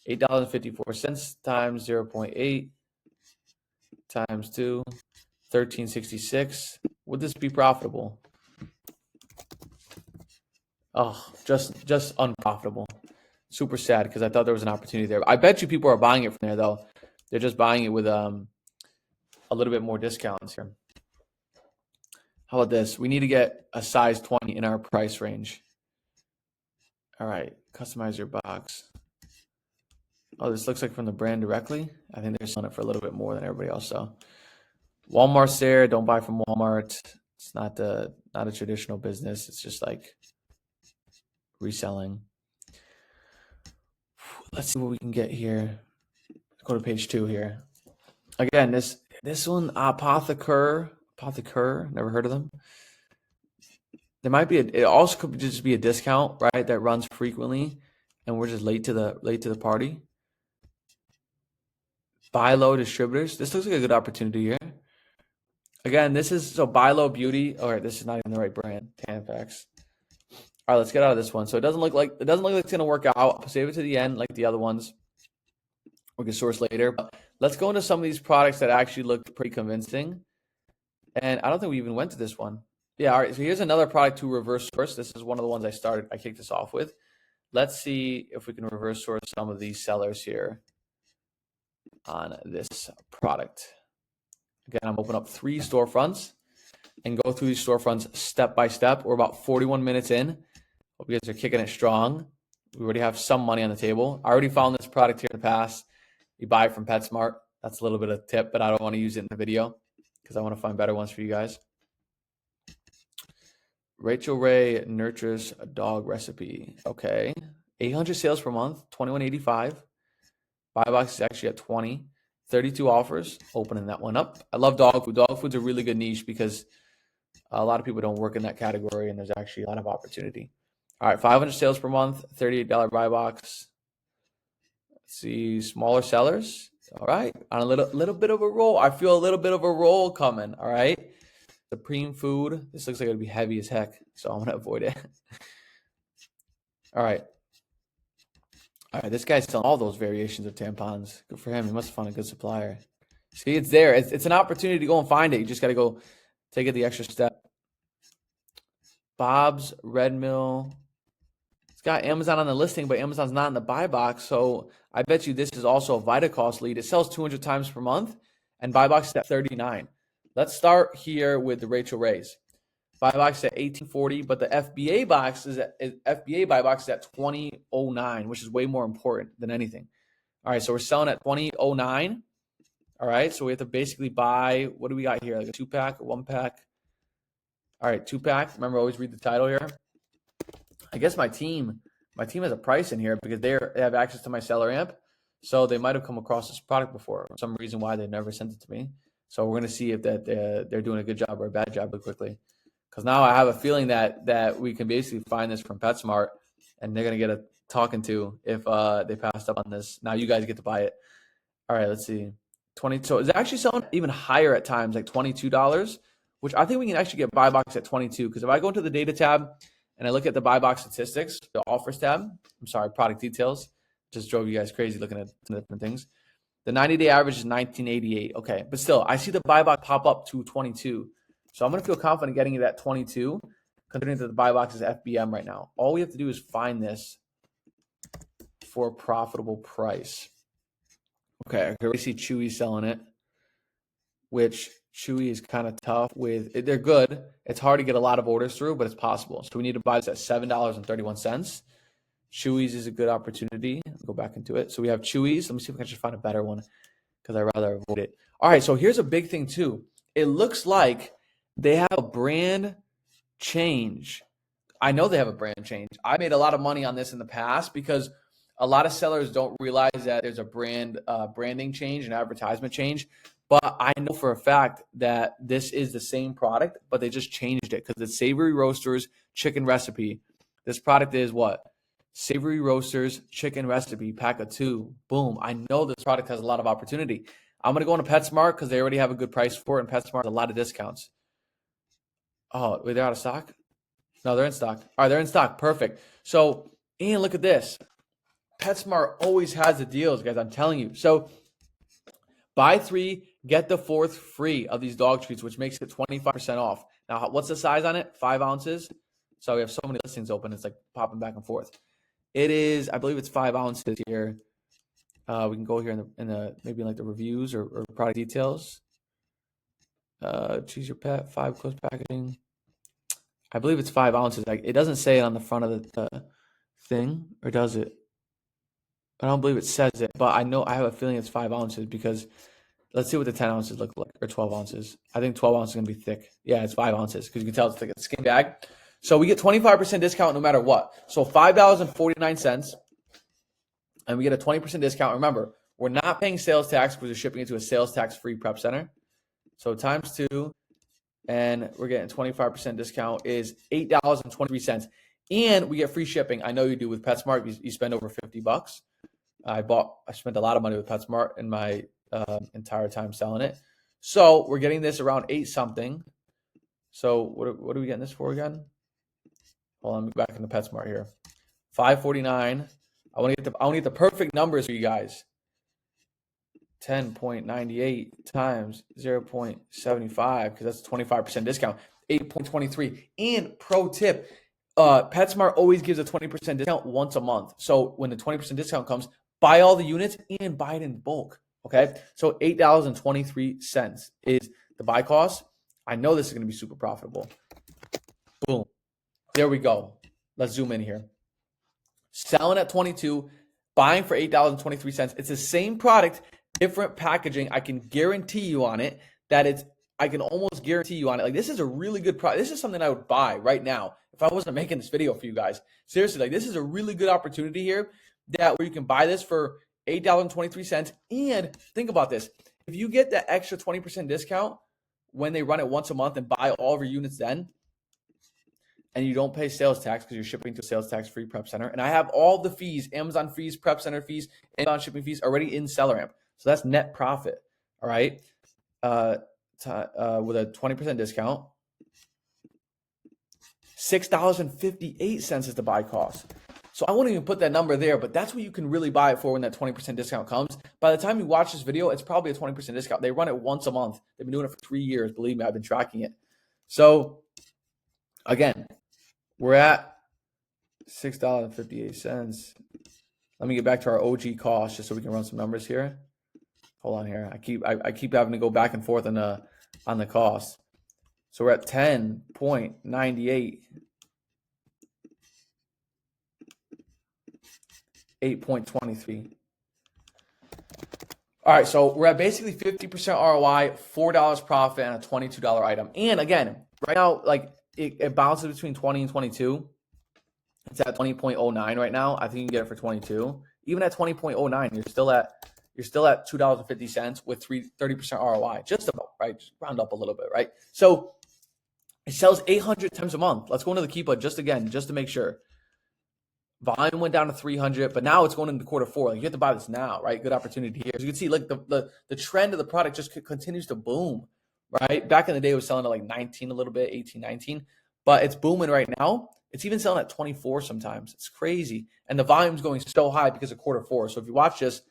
$8.54 times 0.8 times 2, $13.66. Would this be profitable? Oh, just unprofitable. Super sad because I thought there was an opportunity there. I bet you people are buying it from there though. They're just buying it with a little bit more discounts here. How about this? We need to get a size 20 in our price range. All right, customize your box. Oh, this looks like from the brand directly. I think they're selling it for a little bit more than everybody else. So Walmart's there. Don't buy from Walmart. It's not a traditional business. It's just like reselling. Let's see what we can get here. Go to page 2 here. Again, this one, Apothecure, never heard of them. There might be it also could just be a discount, right? That runs frequently, and we're just late to the party. Buy low distributors. This looks like a good opportunity here. Again, this is so Buy Low Beauty. All right, this is not even the right brand. Tampax. All right, let's get out of this one. So it doesn't look like it's gonna work out. I'll save it to the end, like the other ones. We can source later. But let's go into some of these products that actually look pretty convincing. And I don't think we even went to this one. Yeah, all right. So here's another product to reverse source. This is one of the ones I kicked this off with. Let's see if we can reverse source some of these sellers here on this product. Again, I'm opening up 3 storefronts and go through these storefronts step by step. We're about 41 minutes in. Hope you guys are kicking it strong. We already have some money on the table. I already found this product here in the past. You buy it from PetSmart. That's a little bit of a tip, but I don't want to use it in the video because I want to find better ones for you guys. Rachel Ray nurtures a dog recipe. Okay. 800 sales per month, $21.85. Buy box is actually at 20. 32 offers, opening that one up. I love dog food. Dog food's a really good niche because a lot of people don't work in that category, and there's actually a lot of opportunity. All right, 500 sales per month, $38 buy box. Let's see, smaller sellers. All right, on a little bit of a roll. I feel a little bit of a roll coming. All right, Supreme Food. This looks like it'll be heavy as heck, so I'm gonna avoid it. All right. All right, this guy's selling all those variations of tampons. Good for him. He must have found a good supplier. See, it's there. It's an opportunity to go and find it. You just got to go take it the extra step. Bob's Red Mill. It's got Amazon on the listing, but Amazon's not in the buy box. So I bet you this is also a VitaCost lead. It sells 200 times per month, and buy box is at 39. Let's start here with the Rachel Rays. Buy box is at 1840, but the FBA box is FBA buy box is at 2009, which is way more important than anything. All right, so we're selling at 2009. All right, so we have to basically buy, what do we got here? Like a 2-pack, a 1-pack. All right, 2-pack. Remember, always read the title here. I guess my team has a price in here because they have access to my SellerAmp. So they might have come across this product before. For some reason why they never sent it to me. So we're going to see if they're doing a good job or a bad job really quickly. Because now I have a feeling that we can basically find this from PetSmart, and they're going to get a talking to if they passed up on this. Now you guys get to buy it. All right, let's see. 20. So it's actually selling even higher at times, like $22, which I think we can actually get buy box at 22. Because if I go into the data tab and I look at the buy box statistics, the offers tab, product details, just drove you guys crazy looking at different things. The 90-day average is 1988. Okay, but still, I see the buy box pop up to 22. So I'm going to feel confident getting it at 22, considering that the buy box is FBM right now. All we have to do is find this for a profitable price. Okay, I already see Chewy selling it, which Chewy is kind of tough with. They're good. It's hard to get a lot of orders through, but it's possible. So we need to buy this at $7.31. Chewy's is a good opportunity. I'll go back into it. So we have Chewy's. Let me see if I can just find a better one because I'd rather avoid it. All right, so here's a big thing too. It looks like they have a brand change. I know they have a brand change. I made a lot of money on this in the past because a lot of sellers don't realize that there's a branding change and advertisement change. But I know for a fact that this is the same product, but they just changed it because it's Savory Roasters Chicken Recipe. This product is what? Savory Roasters Chicken Recipe, pack of 2. Boom. I know this product has a lot of opportunity. I'm going to go into PetSmart because they already have a good price for it, and PetSmart has a lot of discounts. Oh, wait, they're out of stock? No, they're in stock. All right, they're in stock. Perfect. So, and look at this. PetSmart always has the deals, guys. I'm telling you. So buy 3, get the 4th free of these dog treats, which makes it 25% off. Now, what's the size on it? 5 ounces. So we have so many listings open. It's like popping back and forth. It is, I believe it's 5 ounces here. We can go here in the maybe in like the reviews or product details. Choose your pet, 5 close packaging. I believe it's 5 ounces. Like, it doesn't say it on the front of the thing, or does it? I don't believe it says it, but I have a feeling it's 5 ounces because let's see what the 10 ounces look like, or 12 ounces. I think 12 ounces is going to be thick. Yeah, it's 5 ounces because you can tell it's like a skin bag. So we get 25% discount no matter what. So $5.49, and we get a 20% discount. Remember, we're not paying sales tax because we're shipping it to a sales tax-free prep center. So times 2, and we're getting 25% discount is $8.23. And we get free shipping. I know you do with PetSmart. You spend over $50. I spent a lot of money with PetSmart in my entire time selling it. So we're getting this around 8 something. So what are we getting this for again? Hold on, let me go back into PetSmart here. $5.49. I want to get the perfect numbers for you guys. 10.98 times 0.75 because that's a 25% discount. 8.23. And pro tip, PetSmart always gives a 20% discount once a month. So when the 20% discount comes, buy all the units and buy it in bulk. Okay, so $8.23 is the buy cost. I know this is going to be super profitable. Boom. There we go. Let's zoom in here. Selling at $22, buying for $8.23. It's the same product, different packaging. I can guarantee you on it that I can almost guarantee you on it. Like, this is a really good product. This is something I would buy right now if I wasn't making this video for you guys. Seriously, like, this is a really good opportunity here where you can buy this for $8.23. And think about this. If you get that extra 20% discount when they run it once a month and buy all of your units then, and you don't pay sales tax because you're shipping to a sales tax-free prep center, and I have all the fees, Amazon fees, prep center fees, Amazon shipping fees already in SellerAmp. So that's net profit, all right? With a 20% discount, $6.58 is the buy cost. So I won't even put that number there, but that's what you can really buy it for when that 20% discount comes. By the time you watch this video, it's probably a 20% discount. They run it once a month. They've been doing it for 3 years. Believe me, I've been tracking it. So again, we're at $6.58. Let me get back to our OG cost just so we can run some numbers here. Hold on here. I keep having to go back and forth on the cost. So we're at 10.98. 8.23. All right, so we're at basically 50% ROI, $4 profit, and a $22 item. And again, right now, like it bounces between 20 and 22. It's at 20.09 right now. I think you can get it for 22. Even at 20.09, you're still at $2.50 with 30% ROI. Just about, right? Just round up a little bit, right? So it sells 800 times a month. Let's go into the Keepa just to make sure. Volume went down to 300, but now it's going into quarter 4. Like, you have to buy this now, right? Good opportunity here. As you can see, like the trend of the product just continues to boom, right? Back in the day, it was selling at like 19 a little bit, 18, 19, but it's booming right now. It's even selling at 24 sometimes. It's crazy. And the volume's going so high because of quarter 4. So if you watch this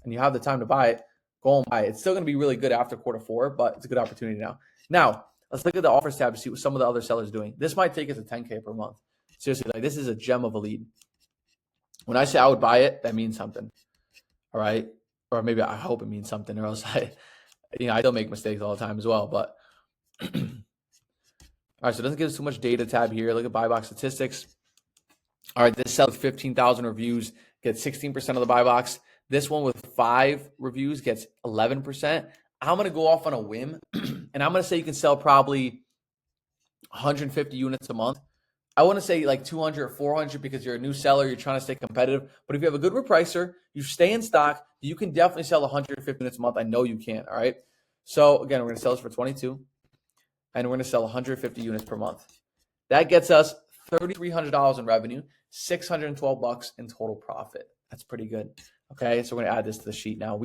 and you have the time to buy it, go and buy it. It's still going to be really good after quarter 4, but it's a good opportunity now. Now, let's look at the offers tab to see what some of the other sellers are doing. This might take us to 10K per month. Seriously, like, this is a gem of a lead. When I say I would buy it, that means something. All right. Or maybe I hope it means something, or else I still make mistakes all the time as well. But all right, so it doesn't give us too much data tab here. Look at buy box statistics. All right, this sells 15,000 reviews, gets 16% of the buy box. This one with 5 reviews gets 11%. I'm going to go off on a whim, and I'm going to say you can sell probably 150 units a month. I want to say like 200 or 400 because you're a new seller, you're trying to stay competitive. But if you have a good repricer, you stay in stock, you can definitely sell 150 units a month. I know you can, all right? So again, we're going to sell this for 22, and we're going to sell 150 units per month. That gets us $3,300 in revenue, $612 in total profit. That's pretty good. Okay, so we're going to add this to the sheet now.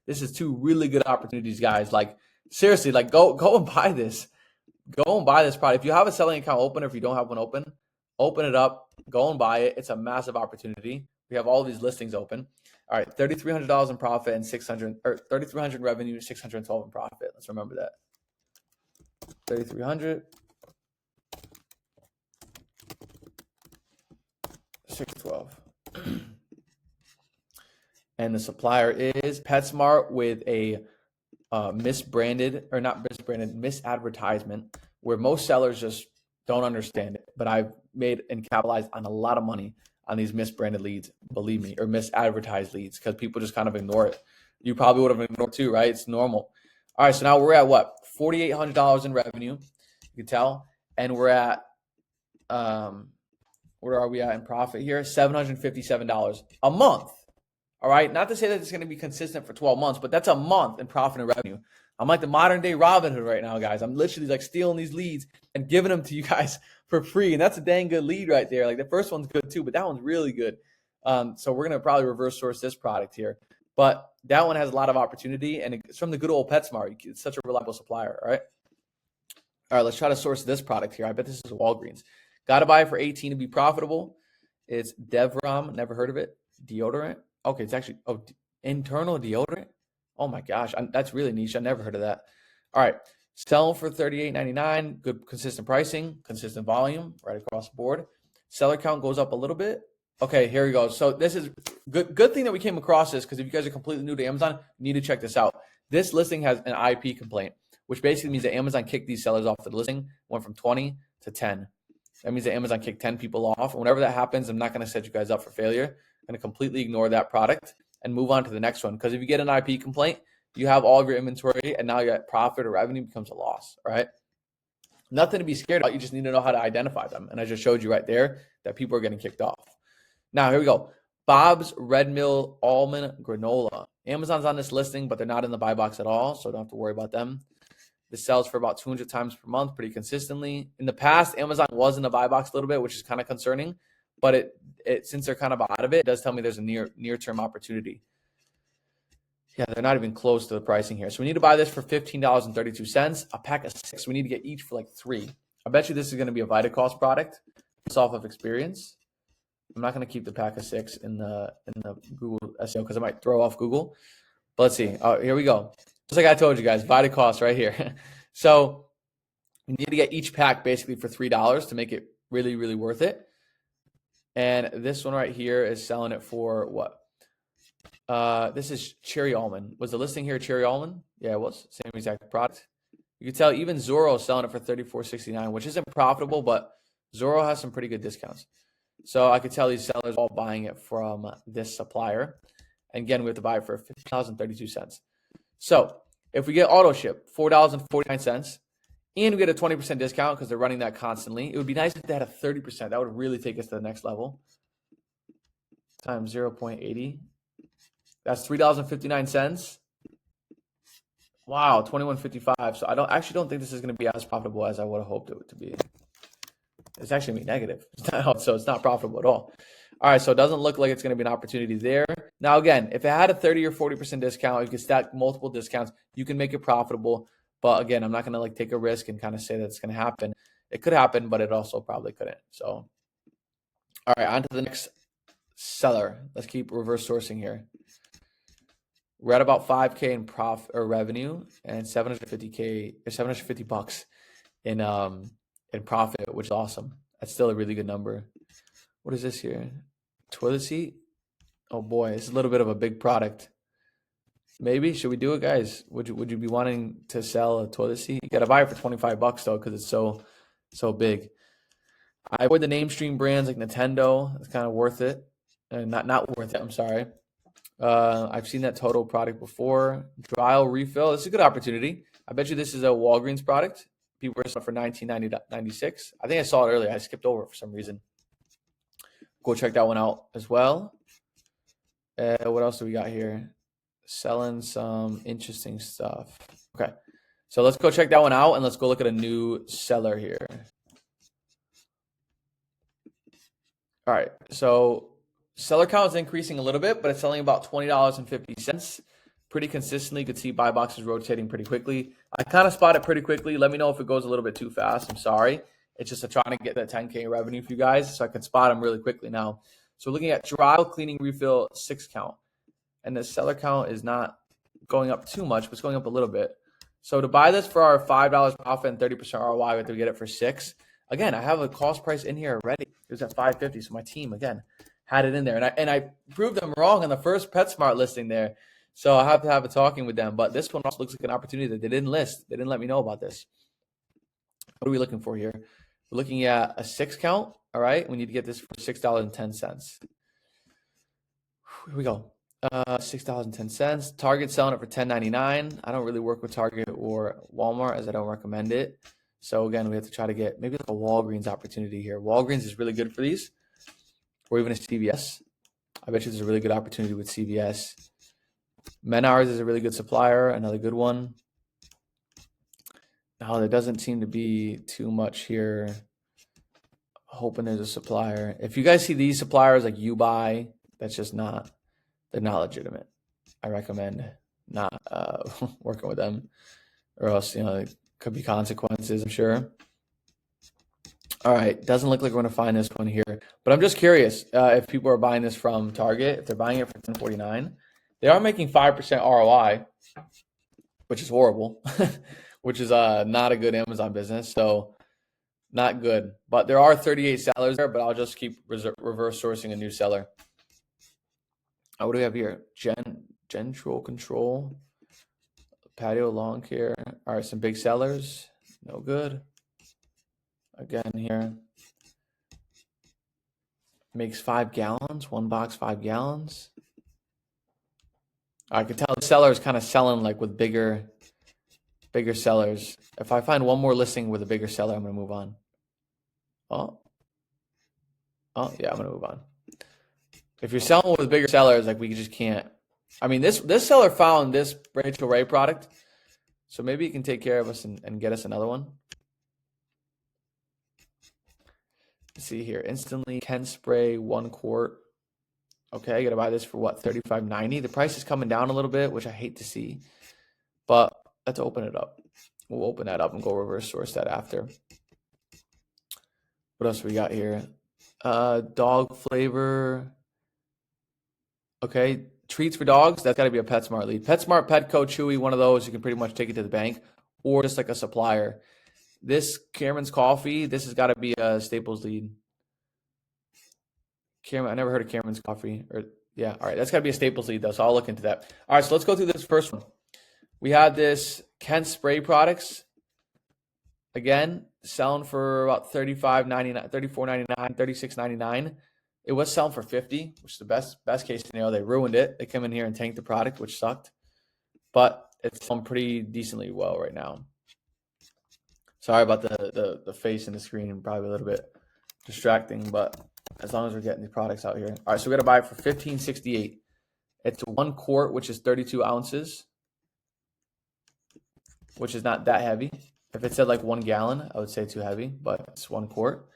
This is 2 really good opportunities, guys. Like, seriously, like, go and buy this. Go and buy this product. If you have a selling account open, or if you don't have one open it up, go and buy it. It's a massive opportunity. We have all these listings open. All right, $3,300 in profit and 3,300 revenue, 612 in profit. Let's remember that. 3,300, 612. And the supplier is PetSmart with a misadvertisement where most sellers just don't understand it. But I've made and capitalized on a lot of money on these misbranded leads, believe me, or misadvertised leads, because people just kind of ignore it. You probably would have ignored too, right? It's normal. All right, so now we're at what? $4,800 in revenue, you can tell. And we're at, where are we at in profit here? $757 a month. All right, not to say that it's going to be consistent for 12 months, but that's a month in profit and revenue. I'm like the modern day Robin Hood right now, guys. I'm literally like stealing these leads and giving them to you guys for free. And that's a dang good lead right there. Like the first one's good too, but that one's really good. So we're going to probably reverse source this product here. But that one has a lot of opportunity, and it's from the good old PetSmart. It's such a reliable supplier, all right? All right, let's try to source this product here. I bet this is Walgreens. Got to buy it for 18 to be profitable. It's Deodorant, never heard of it. Deodorant. Okay, it's actually internal deodorant. Oh my gosh, that's really niche. I never heard of that. All right, sell for $38.99. Good, consistent pricing, consistent volume right across the board. Seller count goes up a little bit. Okay, here we go. So this is good thing that we came across this, because if you guys are completely new to Amazon, you need to check this out. This listing has an IP complaint, which basically means that Amazon kicked these sellers off the listing, went from 20 to 10. That means that Amazon kicked 10 people off. And whenever that happens, I'm not going to set you guys up for failure. I'm going to completely ignore that product and move on to the next one. Because if you get an IP complaint, you have all of your inventory, and now your profit or revenue becomes a loss, right? Nothing to be scared about. You just need to know how to identify them. And I just showed you right there that people are getting kicked off. Now, here we go. Bob's Red Mill Almond Granola. Amazon's on this listing, but they're not in the buy box at all, so don't have to worry about them. This sells for about 200 times per month pretty consistently. In the past, Amazon was in the buy box a little bit, which is kind of concerning. But it since they're kind of out of it, it does tell me there's a near-term opportunity. Yeah, they're not even close to the pricing here. So we need to buy this for $15.32. A pack of 6. We need to get each for like 3. I bet you this is going to be a Vitacost product. It's off of experience. I'm not going to keep the pack of 6 in the Google SEO because I might throw off Google. But let's see. Here we go. Just like I told you guys, Vitacost right here. So we need to get each pack basically for $3 to make it really, really worth it. And this one right here is selling it for what? This is cherry almond. Was the listing here cherry almond? Yeah, it was. Same exact product. You can tell even Zorro is selling it for $34.69, which isn't profitable, but Zorro has some pretty good discounts. So I could tell these sellers are all buying it from this supplier. And again, we have to buy it for $15.32. So if we get auto ship, $4.49, and we get a 20% discount because they're running that constantly, it would be nice if they had a 30%. That would really take us to the next level. Times 0.80. That's $3.59. Wow, $21.55. So I don't think this is going to be as profitable as I would have hoped it to be. It's actually going to be negative. So it's not profitable at all. All right, so it doesn't look like it's going to be an opportunity there. Now, again, if it had a 30 or 40% discount, you can stack multiple discounts. You can make it profitable. But again, I'm not going to take a risk and kind of say that it's going to happen. It could happen, but it also probably couldn't. So, all right, on to the next seller. Let's keep reverse sourcing here. We're at about 5K in profit or revenue and 750K or $750 in profit, which is awesome. That's still a really good number. What is this here? Toilet seat? Oh boy, it's a little bit of a big product. Maybe should we do it, guys? Would you be wanting to sell a toilet seat? You gotta buy it for $25 though, because it's so big. I avoid the mainstream brands like Nintendo. It's kind of worth it, and not worth it. I'm sorry. I've seen that total product before. Trial refill. This is a good opportunity. I bet you this is a Walgreens product. People are selling for $19.96. I think I saw it earlier. I skipped over it for some reason. Go check that one out as well. What else do we got here? Selling some interesting stuff. Okay, so let's go check that one out and let's go look at a new seller here. All right, so seller count is increasing a little bit, but it's selling about $20.50. Pretty consistently. You could see buy boxes rotating pretty quickly. I kind of spot it pretty quickly. Let me know if it goes a little bit too fast. I'm sorry. It's just trying to get that 10K revenue for you guys, so I can spot them really quickly now. So we're looking at trial cleaning refill 6 count. And the seller count is not going up too much, but it's going up a little bit. So to buy this for our $5 profit and 30% ROI, we have to get it for 6. Again, I have a cost price in here already. It was at $5.50. So my team, again, had it in there. And I proved them wrong on the first PetSmart listing there. So I have to have a talking with them. But this one also looks like an opportunity that they didn't list. They didn't let me know about this. What are we looking for here? We're looking at a 6 count. All right. We need to get this for $6.10. Here we go. $6.10. Target selling it for $10.99. I don't really work with Target or Walmart as I don't recommend it. So again, we have to try to get maybe like a Walgreens opportunity here. Walgreens is really good for these, or even a CVS. I bet you there's a really good opportunity with CVS. Menards is a really good supplier, another good one. Now there doesn't seem to be too much here. Hoping there's a supplier. If you guys see these suppliers like you buy, that's just not. They're not legitimate. I recommend not working with them, or else there could be consequences, I'm sure. All right, doesn't look like we're gonna find this one here, but I'm just curious if people are buying this from Target. If they're buying it for $10.49, they are making 5% ROI, which is horrible, which is not a good Amazon business. So not good. But there are 38 sellers there, but I'll just keep reverse sourcing a new seller. What do we have here? Gentral control, patio lawn care. All right, some big sellers. No good. Again here. Makes 5 gallons. One box, 5 gallons. I can tell the seller is kind of selling like with bigger sellers. If I find one more listing with a bigger seller, I'm going to move on. Oh, yeah, I'm going to move on. If you're selling with bigger sellers, like we just can't. I mean, this seller found this Rachel Ray product, so maybe he can take care of us and get us another one. Let's see here, instantly Ken spray 1 quart. Okay, I got to buy this for what, $35.90. The price is coming down a little bit, which I hate to see, but let's open it up. We'll open that up and go reverse source that after. What else we got here? Dog flavor. Okay, treats for dogs, that's got to be a PetSmart lead. PetSmart, Petco, Chewy, one of those, you can pretty much take it to the bank, or just like a supplier. This Cameron's Coffee, this has got to be a Staples lead. Cameron, I never heard of Cameron's Coffee. Yeah, all right, that's got to be a Staples lead though, so I'll look into that. All right, so let's go through this first one. We have this Ken Spray products. Again, selling for about $34.99, $36.99. It was selling for $50, which is the best case scenario. They ruined it. They came in here and tanked the product, which sucked. But it's selling pretty decently well right now. Sorry about the face in the screen, probably a little bit distracting, but as long as we're getting these products out here. All right, so we're gonna buy it for $15.68. It's 1 quart, which is 32 ounces, which is not that heavy. If it said like 1 gallon, I would say too heavy, but it's 1 quart.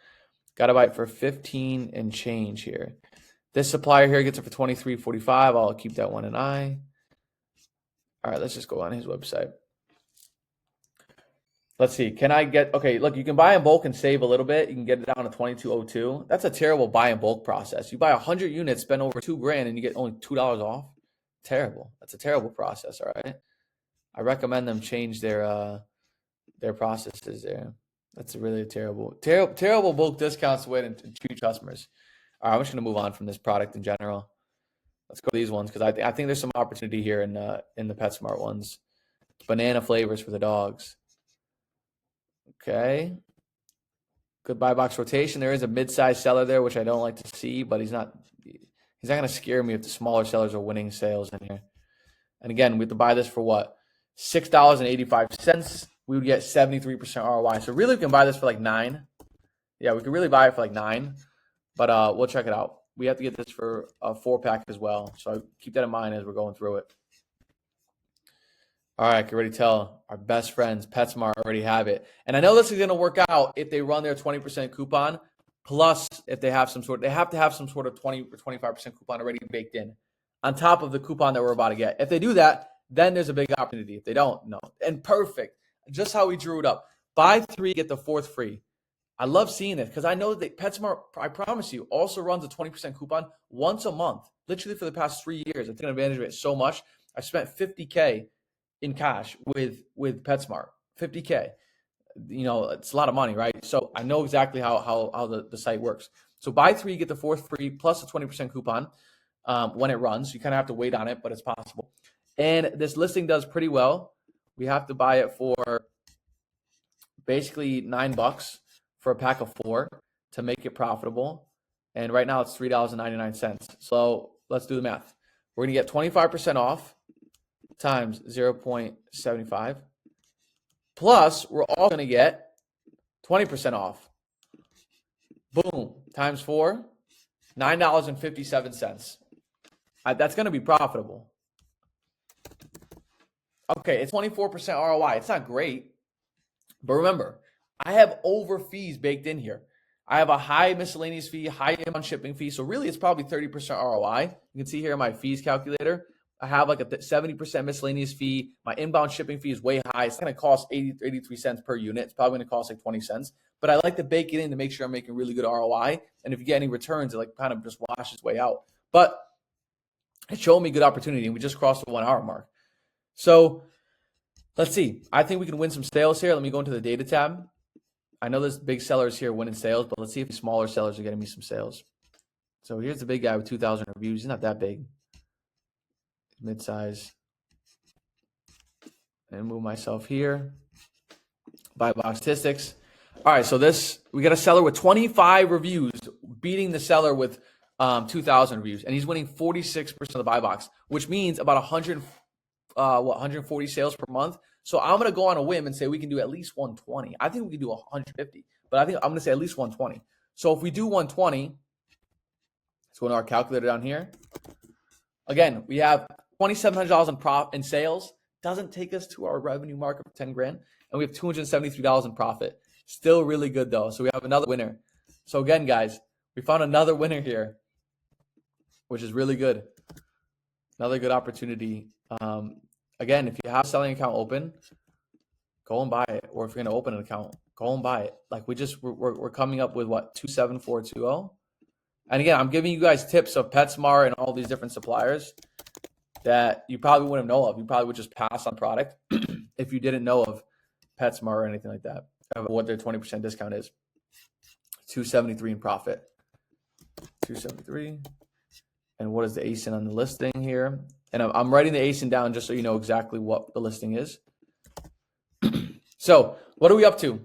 Got to buy it for 15 and change here. This supplier here gets it for $23.45. I'll keep that one an eye. All right, let's just go on his website. Let's see. Can I get, okay, look, you can buy in bulk and save a little bit. You can get it down to $22.02. That's a terrible buy in bulk process. You buy 100 units, spend over $2,000, and you get only $2 off. Terrible. That's a terrible process, all right? I recommend them change their processes there. That's really a terrible bulk discounts way to treat customers. All right, I'm just going to move on from this product in general. Let's go to these ones because I think there's some opportunity here in the PetSmart ones. Banana flavors for the dogs. Okay. Good buy box rotation. There is a mid-sized seller there, which I don't like to see, but he's not going to scare me if the smaller sellers are winning sales in here. And again, we have to buy this for what? $6.85. We would get 73% ROI. So really we can buy this for like $9. Yeah, we could really buy it for like $9, but we'll check it out. We have to get this for a 4-pack as well. So keep that in mind as we're going through it. All right, I can already tell our best friends, PetSmart, already have it. And I know this is going to work out if they run their 20% coupon, plus if they have they have to have some sort of 20 or 25% coupon already baked in on top of the coupon that we're about to get. If they do that, then there's a big opportunity. If they don't, no. And perfect. Just how we drew it up. Buy 3, get the 4th free. I love seeing this because I know that PetSmart, I promise you, also runs a 20% coupon once a month. Literally for the past 3 years, I've taken advantage of it so much. I spent $50K in cash with PetSmart. $50K. It's a lot of money, right? So I know exactly how the site works. So buy 3, get the 4th free plus a 20% coupon when it runs. You kind of have to wait on it, but it's possible. And this listing does pretty well. We have to buy it for basically $9 for a pack of 4 to make it profitable. And right now it's $3.99. So let's do the math. We're going to get 25% off times 0.75. Plus, we're also going to get 20% off. Boom. Times 4, $9.57. That's going to be profitable. Okay, it's 24% ROI. It's not great. But remember, I have over fees baked in here. I have a high miscellaneous fee, high inbound shipping fee. So really, it's probably 30% ROI. You can see here in my fees calculator, I have like a 70% miscellaneous fee. My inbound shipping fee is way high. It's going to cost 83 cents per unit. It's probably going to cost like 20 cents. But I like to bake it in to make sure I'm making really good ROI. And if you get any returns, it like kind of just washes its way out. But it showed me good opportunity, and we just crossed the 1 hour mark. So let's see. I think we can win some sales here. Let me go into the data tab. I know there's big sellers here winning sales, but let's see if smaller sellers are getting me some sales. So here's the big guy with 2,000 reviews. He's not that big. Mid-size. And move myself here. Buy box statistics. All right, so we got a seller with 25 reviews beating the seller with 2,000 reviews, and he's winning 46% of the buy box, which means about 140 sales per month. So I'm going to go on a whim and say we can do at least 120. I think we can do 150, but I think I'm going to say at least 120. So if we do 120, let's go to our calculator down here. Again, we have $2,700 in sales. Doesn't take us to our revenue mark of 10 grand. And we have $273 in profit. Still really good though. So we have another winner. So again, guys, we found another winner here, which is really good. Another good opportunity. Again, if you have a selling account open, go and buy it. Or if you're going to open an account, go and buy it. Like we're coming up with what, 27420. And again, I'm giving you guys tips of PetSmart and all these different suppliers that you probably wouldn't know of. You probably would just pass on product if you didn't know of PetSmart or anything like that. What their 20% discount is. 273 in profit. 273. And what is the ASIN on the listing here? And I'm writing the ASIN down just so you know exactly what the listing is. So what are we up to?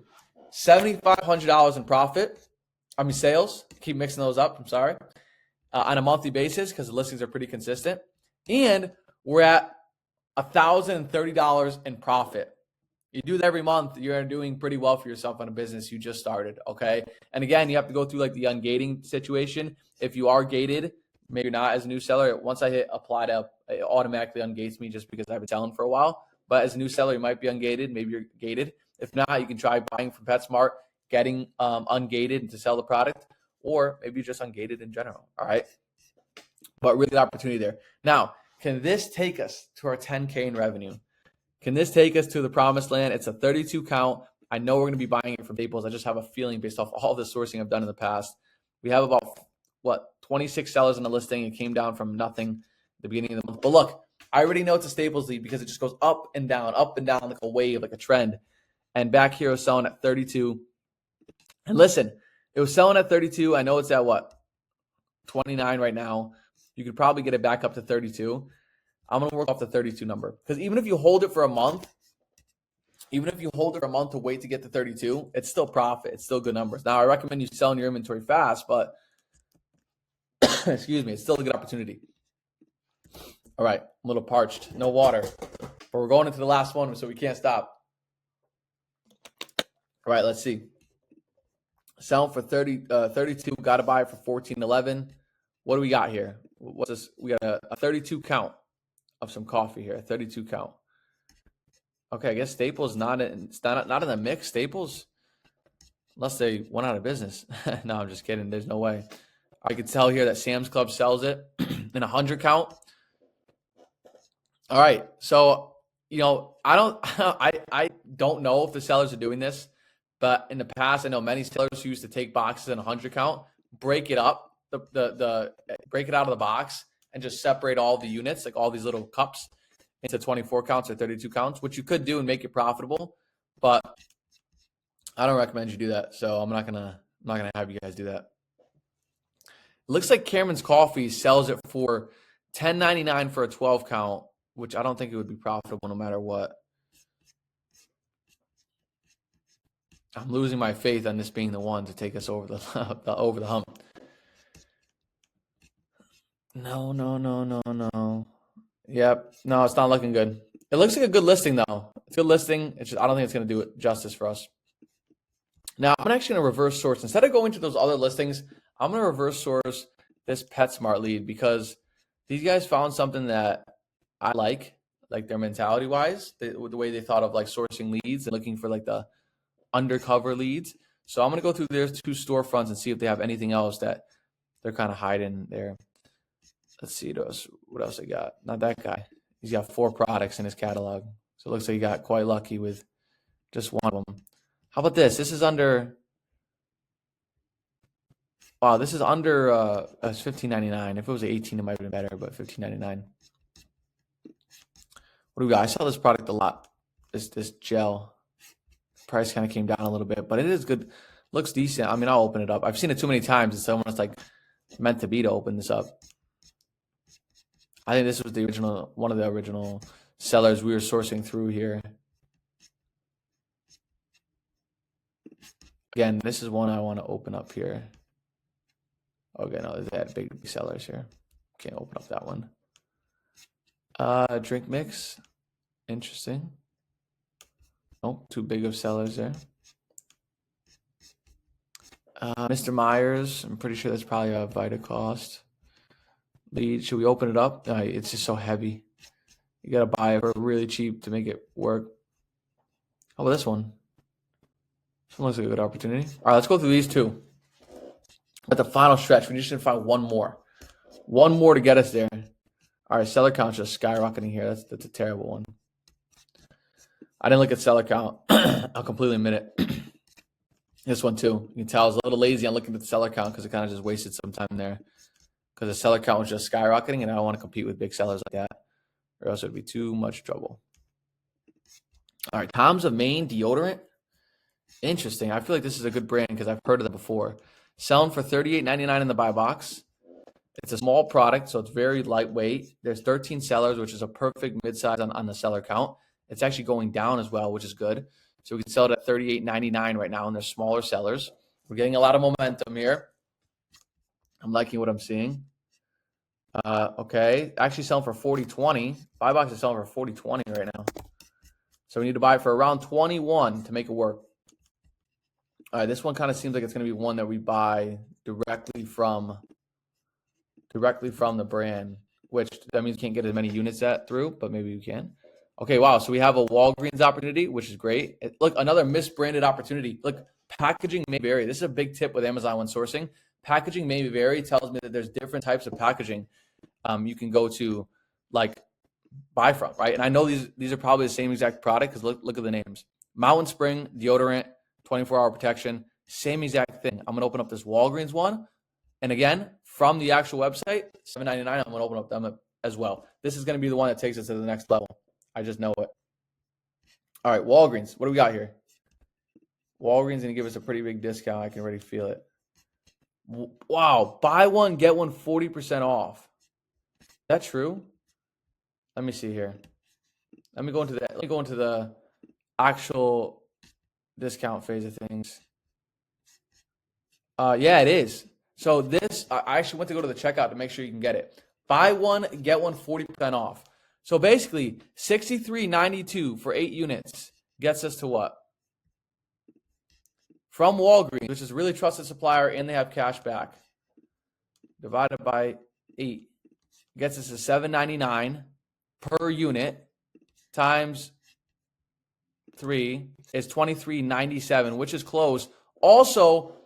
$7,500 in profit. I mean sales. Keep mixing those up. I'm sorry. On a monthly basis because the listings are pretty consistent. And we're at $1,030 in profit. You do that every month, you're doing pretty well for yourself on a business you just started, okay? And again, you have to go through like the ungating situation. If you are gated, maybe not as a new seller, once I hit apply to, it automatically ungates me just because I've been selling for a while. But as a new seller, you might be ungated. Maybe you're gated. If not, you can try buying from PetSmart, getting ungated to sell the product, or maybe you're just ungated in general, all right? But really good opportunity there. Now, can this take us to our 10K in revenue? Can this take us to the promised land? It's a 32 count. I know we're going to be buying it from Staples. I just have a feeling based off all the sourcing I've done in the past. We have about, 26 sellers in the listing. It came down from nothing at the beginning of the month. But look, I already know it's a Staples lead because it just goes up and down like a wave, like a trend. And back here, it was selling at 32. And listen, it was selling at 32. I know it's at 29 right now. You could probably get it back up to 32. I'm going to work off the 32 number because even if you hold it for a month, to wait to get to 32, it's still profit. It's still good numbers. Now, I recommend you selling your inventory fast, but excuse me, it's still a good opportunity. All right, I'm a little parched, no water, but we're going into the last one, so we can't stop. All right, let's see. Selling for 32, got to buy it for 14.11. What do we got here? What's this? We got a 32 count of some coffee here, 32 count. Okay, I guess Staples not in the mix. Staples, unless they went out of business. No, I'm just kidding. There's no way. I could tell here that Sam's Club sells it in 100 count. All right, so I don't know if the sellers are doing this. But in the past, I know many sellers who used to take boxes in 100 count, break it up, break it out of the box, and just separate all the units, like all these little cups, into 24 counts or 32 counts, which you could do and make it profitable. But I don't recommend you do that. So I'm not gonna have you guys do that. It looks like Cameron's Coffee sells it for $10.99 for a 12 count, which I don't think it would be profitable no matter what. I'm losing my faith on this being the one to take us over the over the hump. No. Yep. No, it's not looking good. It looks like a good listing though. It's a good listing. It's just, I don't think it's going to do it justice for us. Now I'm actually going to reverse source. Instead of going to those other listings, I'm going to reverse source this PetSmart lead because these guys found something that I like their mentality wise, the way they thought of like sourcing leads and looking for like the undercover leads. So I'm going to go through their 2 storefronts and see if they have anything else that they're kind of hiding there. Let's see what else they got. Not that guy. He's got 4 products in his catalog. So it looks like he got quite lucky with just one of them. How about this? This is under, wow, this is under it's $15.99. If it was 18, it might have been better, but $15.99. What do we got? I saw this product a lot. This gel. Price kind of came down a little bit, but it is good. Looks decent. I mean, I'll open it up. I've seen it too many times. It's almost like meant to be to open this up. I think this was the original, one of the original sellers we were sourcing through here. Again, this is one I want to open up here. Okay, no, they had big sellers here. Can't open up that one. Drink mix. Interesting. Nope, too big of sellers there. Mr. Myers, I'm pretty sure that's probably a Vitacost lead. Should we open it up? It's just so heavy. You gotta buy it for really cheap to make it work. How about this one? This one looks like a good opportunity. All right, let's go through these 2. At the final stretch, we just need to find one more. One more to get us there. All right, seller count just skyrocketing here. That's a terrible one. I didn't look at seller count. I'll completely admit it. This one too. You can tell I was a little lazy on looking at the seller count because it kind of just wasted some time there. Because the seller count was just skyrocketing, and I don't want to compete with big sellers like that, or else it would be too much trouble. All right, Tom's of Maine deodorant. Interesting. I feel like this is a good brand because I've heard of it before. Selling for $38.99 in the buy box. It's a small product, so it's very lightweight. There's 13 sellers, which is a perfect mid-size on the seller count. It's actually going down as well, which is good. So we can sell it at $38.99 right now, and there's smaller sellers. We're getting a lot of momentum here. I'm liking what I'm seeing. Okay, actually selling for $40.20. Buy box is selling for $40.20 right now. So we need to buy it for around $21 to make it work. All right, this one kind of seems like it's going to be one that we buy directly from the brand, which that means we can't get as many units through, but maybe we can. Okay, wow. So we have a Walgreens opportunity, which is great. Look, another misbranded opportunity. Look, packaging may vary. This is a big tip with Amazon when sourcing. Packaging may vary. It tells me that there's different types of packaging you can go to, like, buy from, right? And I know these are probably the same exact product because look at the names. Mountain Spring deodorant, 24-hour protection, same exact thing. I'm gonna open up this Walgreens one, and again from the actual website, $7.99. I'm gonna open up them as well. This is gonna be the one that takes us to the next level. I just know it. All right, Walgreens. What do we got here? Walgreens gonna give us a pretty big discount. I can already feel it. Wow, buy one get one 40% off. Is that true? Let me see here. Let me go into the actual discount phase of things. Yeah, it is. So this, I actually went to go to the checkout to make sure you can get it. Buy one, get one 40% off. So basically, $63.92 for 8 units gets us to what? From Walgreens, which is a really trusted supplier, and they have cash back. Divided by 8 gets us to $7.99 per unit times 3 is $23.97, which is close. Also,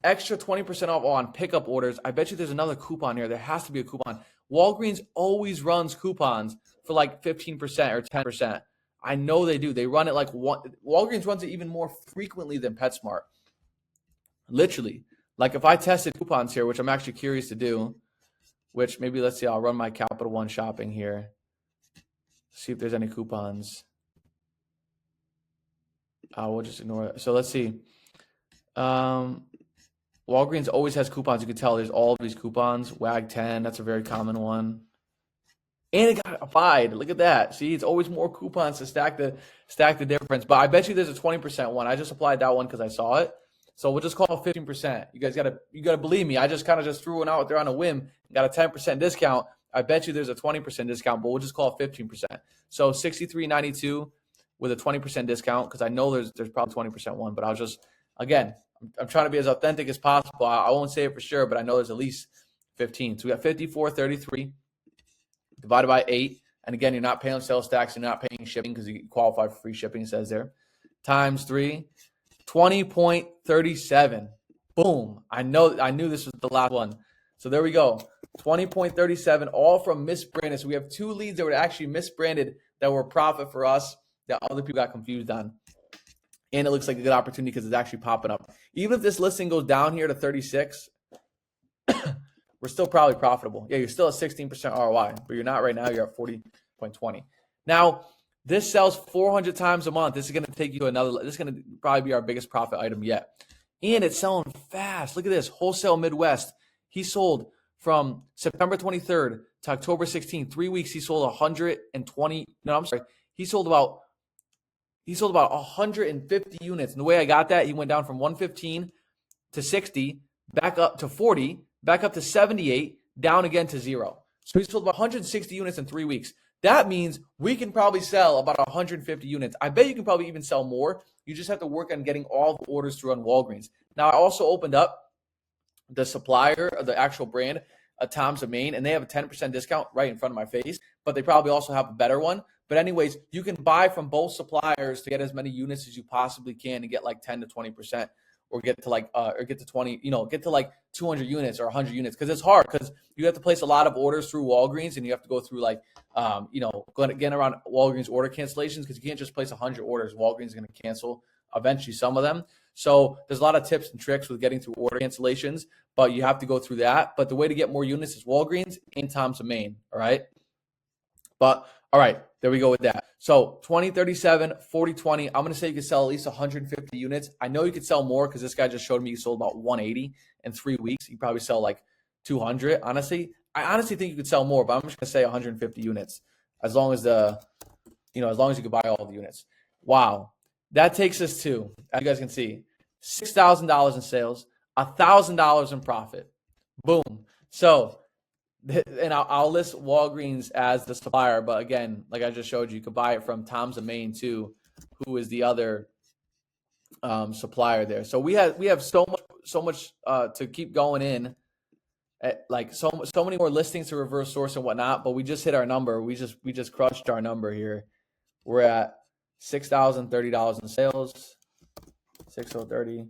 extra 20% off on pickup orders. I bet you there's another coupon here. There has to be a coupon. Walgreens always runs coupons for like 15% or 10%. I know they do. They run it like Walgreens runs it even more frequently than PetSmart. Literally. Like if I tested coupons here, which I'm actually curious to do, which maybe let's see, I'll run my Capital One shopping here. See if there's any coupons. We'll just ignore it. So let's see. Walgreens always has coupons. You can tell there's all of these coupons. WAG 10, that's a very common one. And it got applied. Look at that. See, it's always more coupons to stack the difference. But I bet you there's a 20% one. I just applied that one because I saw it. So we'll just call it 15%. You guys gotta believe me. I just kind of just threw one out there on a whim. Got a 10% discount. I bet you there's a 20% discount, but we'll just call it 15%. So $63.92 with a 20% discount, because I know there's probably 20% one. But I'll just, again, I'm trying to be as authentic as possible. I won't say it for sure, but I know there's at least 15. So we got 54.33 divided by 8. And again, you're not paying sales tax. You're not paying shipping because you qualify for free shipping, it says there. Times 3, 20.37. Boom. I knew this was the last one. So there we go. 20.37, all from misbranded. So we have 2 leads that were actually misbranded that were profit for us that other people got confused on. And it looks like a good opportunity because it's actually popping up. Even if this listing goes down here to 36, we're still probably profitable. Yeah, you're still at 16% ROI, but you're not right now. You're at 40.20. Now, this sells 400 times a month. This is going to take you to another. This is going to probably be our biggest profit item yet. And it's selling fast. Look at this. Wholesale Midwest. He sold from September 23rd to October 16th. 3 weeks, he sold 120. No, I'm sorry. He sold about 150 units. And the way I got that, he went down from 115 to 60, back up to 40, back up to 78, down again to 0. So he sold about 160 units in 3 weeks. That means we can probably sell about 150 units. I bet you can probably even sell more. You just have to work on getting all the orders through on Walgreens. Now, I also opened up the Supplier, the actual brand, Tom's of Maine, and they have a 10% discount right in front of my face, but they probably also have a better one. But anyways, you can buy from both suppliers to get as many units as you possibly can and get like 10 to 20%, or get to like, or get to 20, get to like 200 units or 100 units. Cause it's hard because you have to place a lot of orders through Walgreens, and you have to go through like, getting around Walgreens order cancellations, because you can't just place 100 orders. Walgreens is going to cancel eventually some of them. So there's a lot of tips and tricks with getting through order cancellations, but you have to go through that. But the way to get more units is Walgreens and Tom's of Maine. All right. But all right, there we go with that. So 2037, 4020. I'm going to say you can sell at least 150 units. I know you could sell more because this guy just showed me you sold about 180 in 3 weeks. You probably sell like 200. Honestly, I honestly think you could sell more, but I'm just going to say 150 units as long as as long as you can buy all the units. Wow. That takes us to, as you guys can see, $6,000 in sales, $1,000 in profit. Boom. So, and I'll list Walgreens as the supplier, but again, like I just showed you, you could buy it from Tom's of Maine too, who is the other supplier there. So we have so much to keep going in, like so many more listings to reverse source and whatnot. But we just hit our number. We just crushed our number here. We're at $6,030 in sales, 6,030,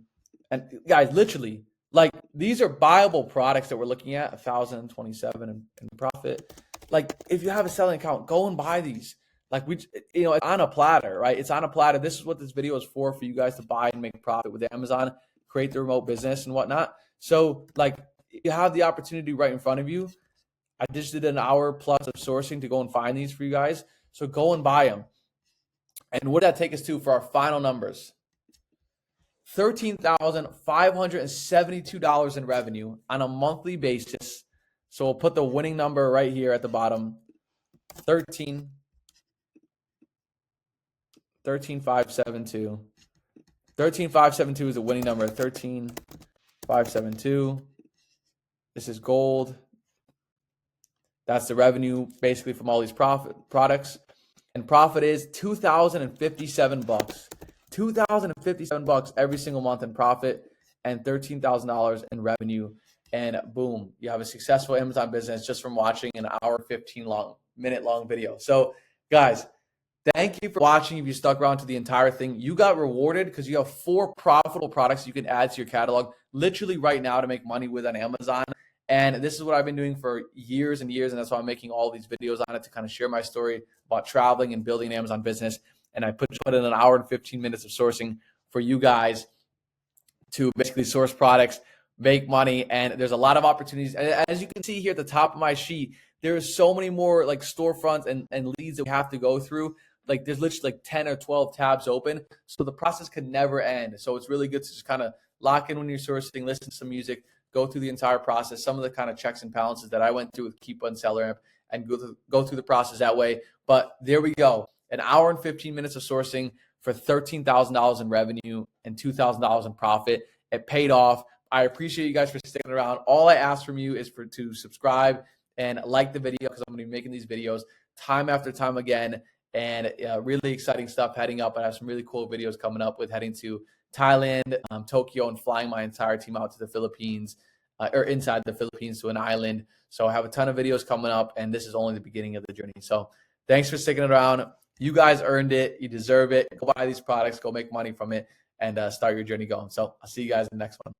and guys, literally. Like, these are buyable products that we're looking at, 1,027 in profit. Like, if you have a selling account, go and buy these. Like, it's on a platter, right? It's on a platter. This is what this video is for you guys to buy and make profit with Amazon, create the remote business and whatnot. So, like, you have the opportunity right in front of you. I just did an hour plus of sourcing to go and find these for you guys. So go and buy them. And what did that take us to for our final numbers? $13,572 in revenue on a monthly basis. So we'll put the winning number right here at the bottom. 13,572. 13,572 is the winning number. 13,572. This is gold. That's the revenue basically from all these products. And profit is $2,057. $2,057 every single month in profit, and $13,000 in revenue. And boom, you have a successful Amazon business just from watching an hour 15-minute long video. So guys, thank you for watching. If you stuck around to the entire thing, you got rewarded because you have 4 profitable products you can add to your catalog literally right now to make money with on Amazon. And this is what I've been doing for years and years, and that's why I'm making all these videos on it, to kind of share my story about traveling and building an Amazon business. and I put in an hour and 15 minutes of sourcing for you guys to basically source products, make money, and there's a lot of opportunities. As you can see here at the top of my sheet, there's so many more like storefronts and leads that we have to go through. Like there's literally like 10 or 12 tabs open. So the process can never end. So it's really good to just kind of lock in when you're sourcing, listen to some music, go through the entire process, some of the kind of checks and balances that I went through with Keep on SellerAmp, and go through the process that way. But there we go. An hour and 15 minutes of sourcing for $13,000 in revenue and $2,000 in profit. It paid off. I appreciate you guys for sticking around. All I ask from you is to subscribe and like the video, because I'm going to be making these videos time after time again. And really exciting stuff heading up. I have some really cool videos coming up with heading to Thailand, Tokyo, and flying my entire team out to the Philippines, or inside the Philippines to an island. So I have a ton of videos coming up, and this is only the beginning of the journey. So thanks for sticking around. You guys earned it. You deserve it. Go buy these products. Go make money from it, and start your journey going. So I'll see you guys in the next one.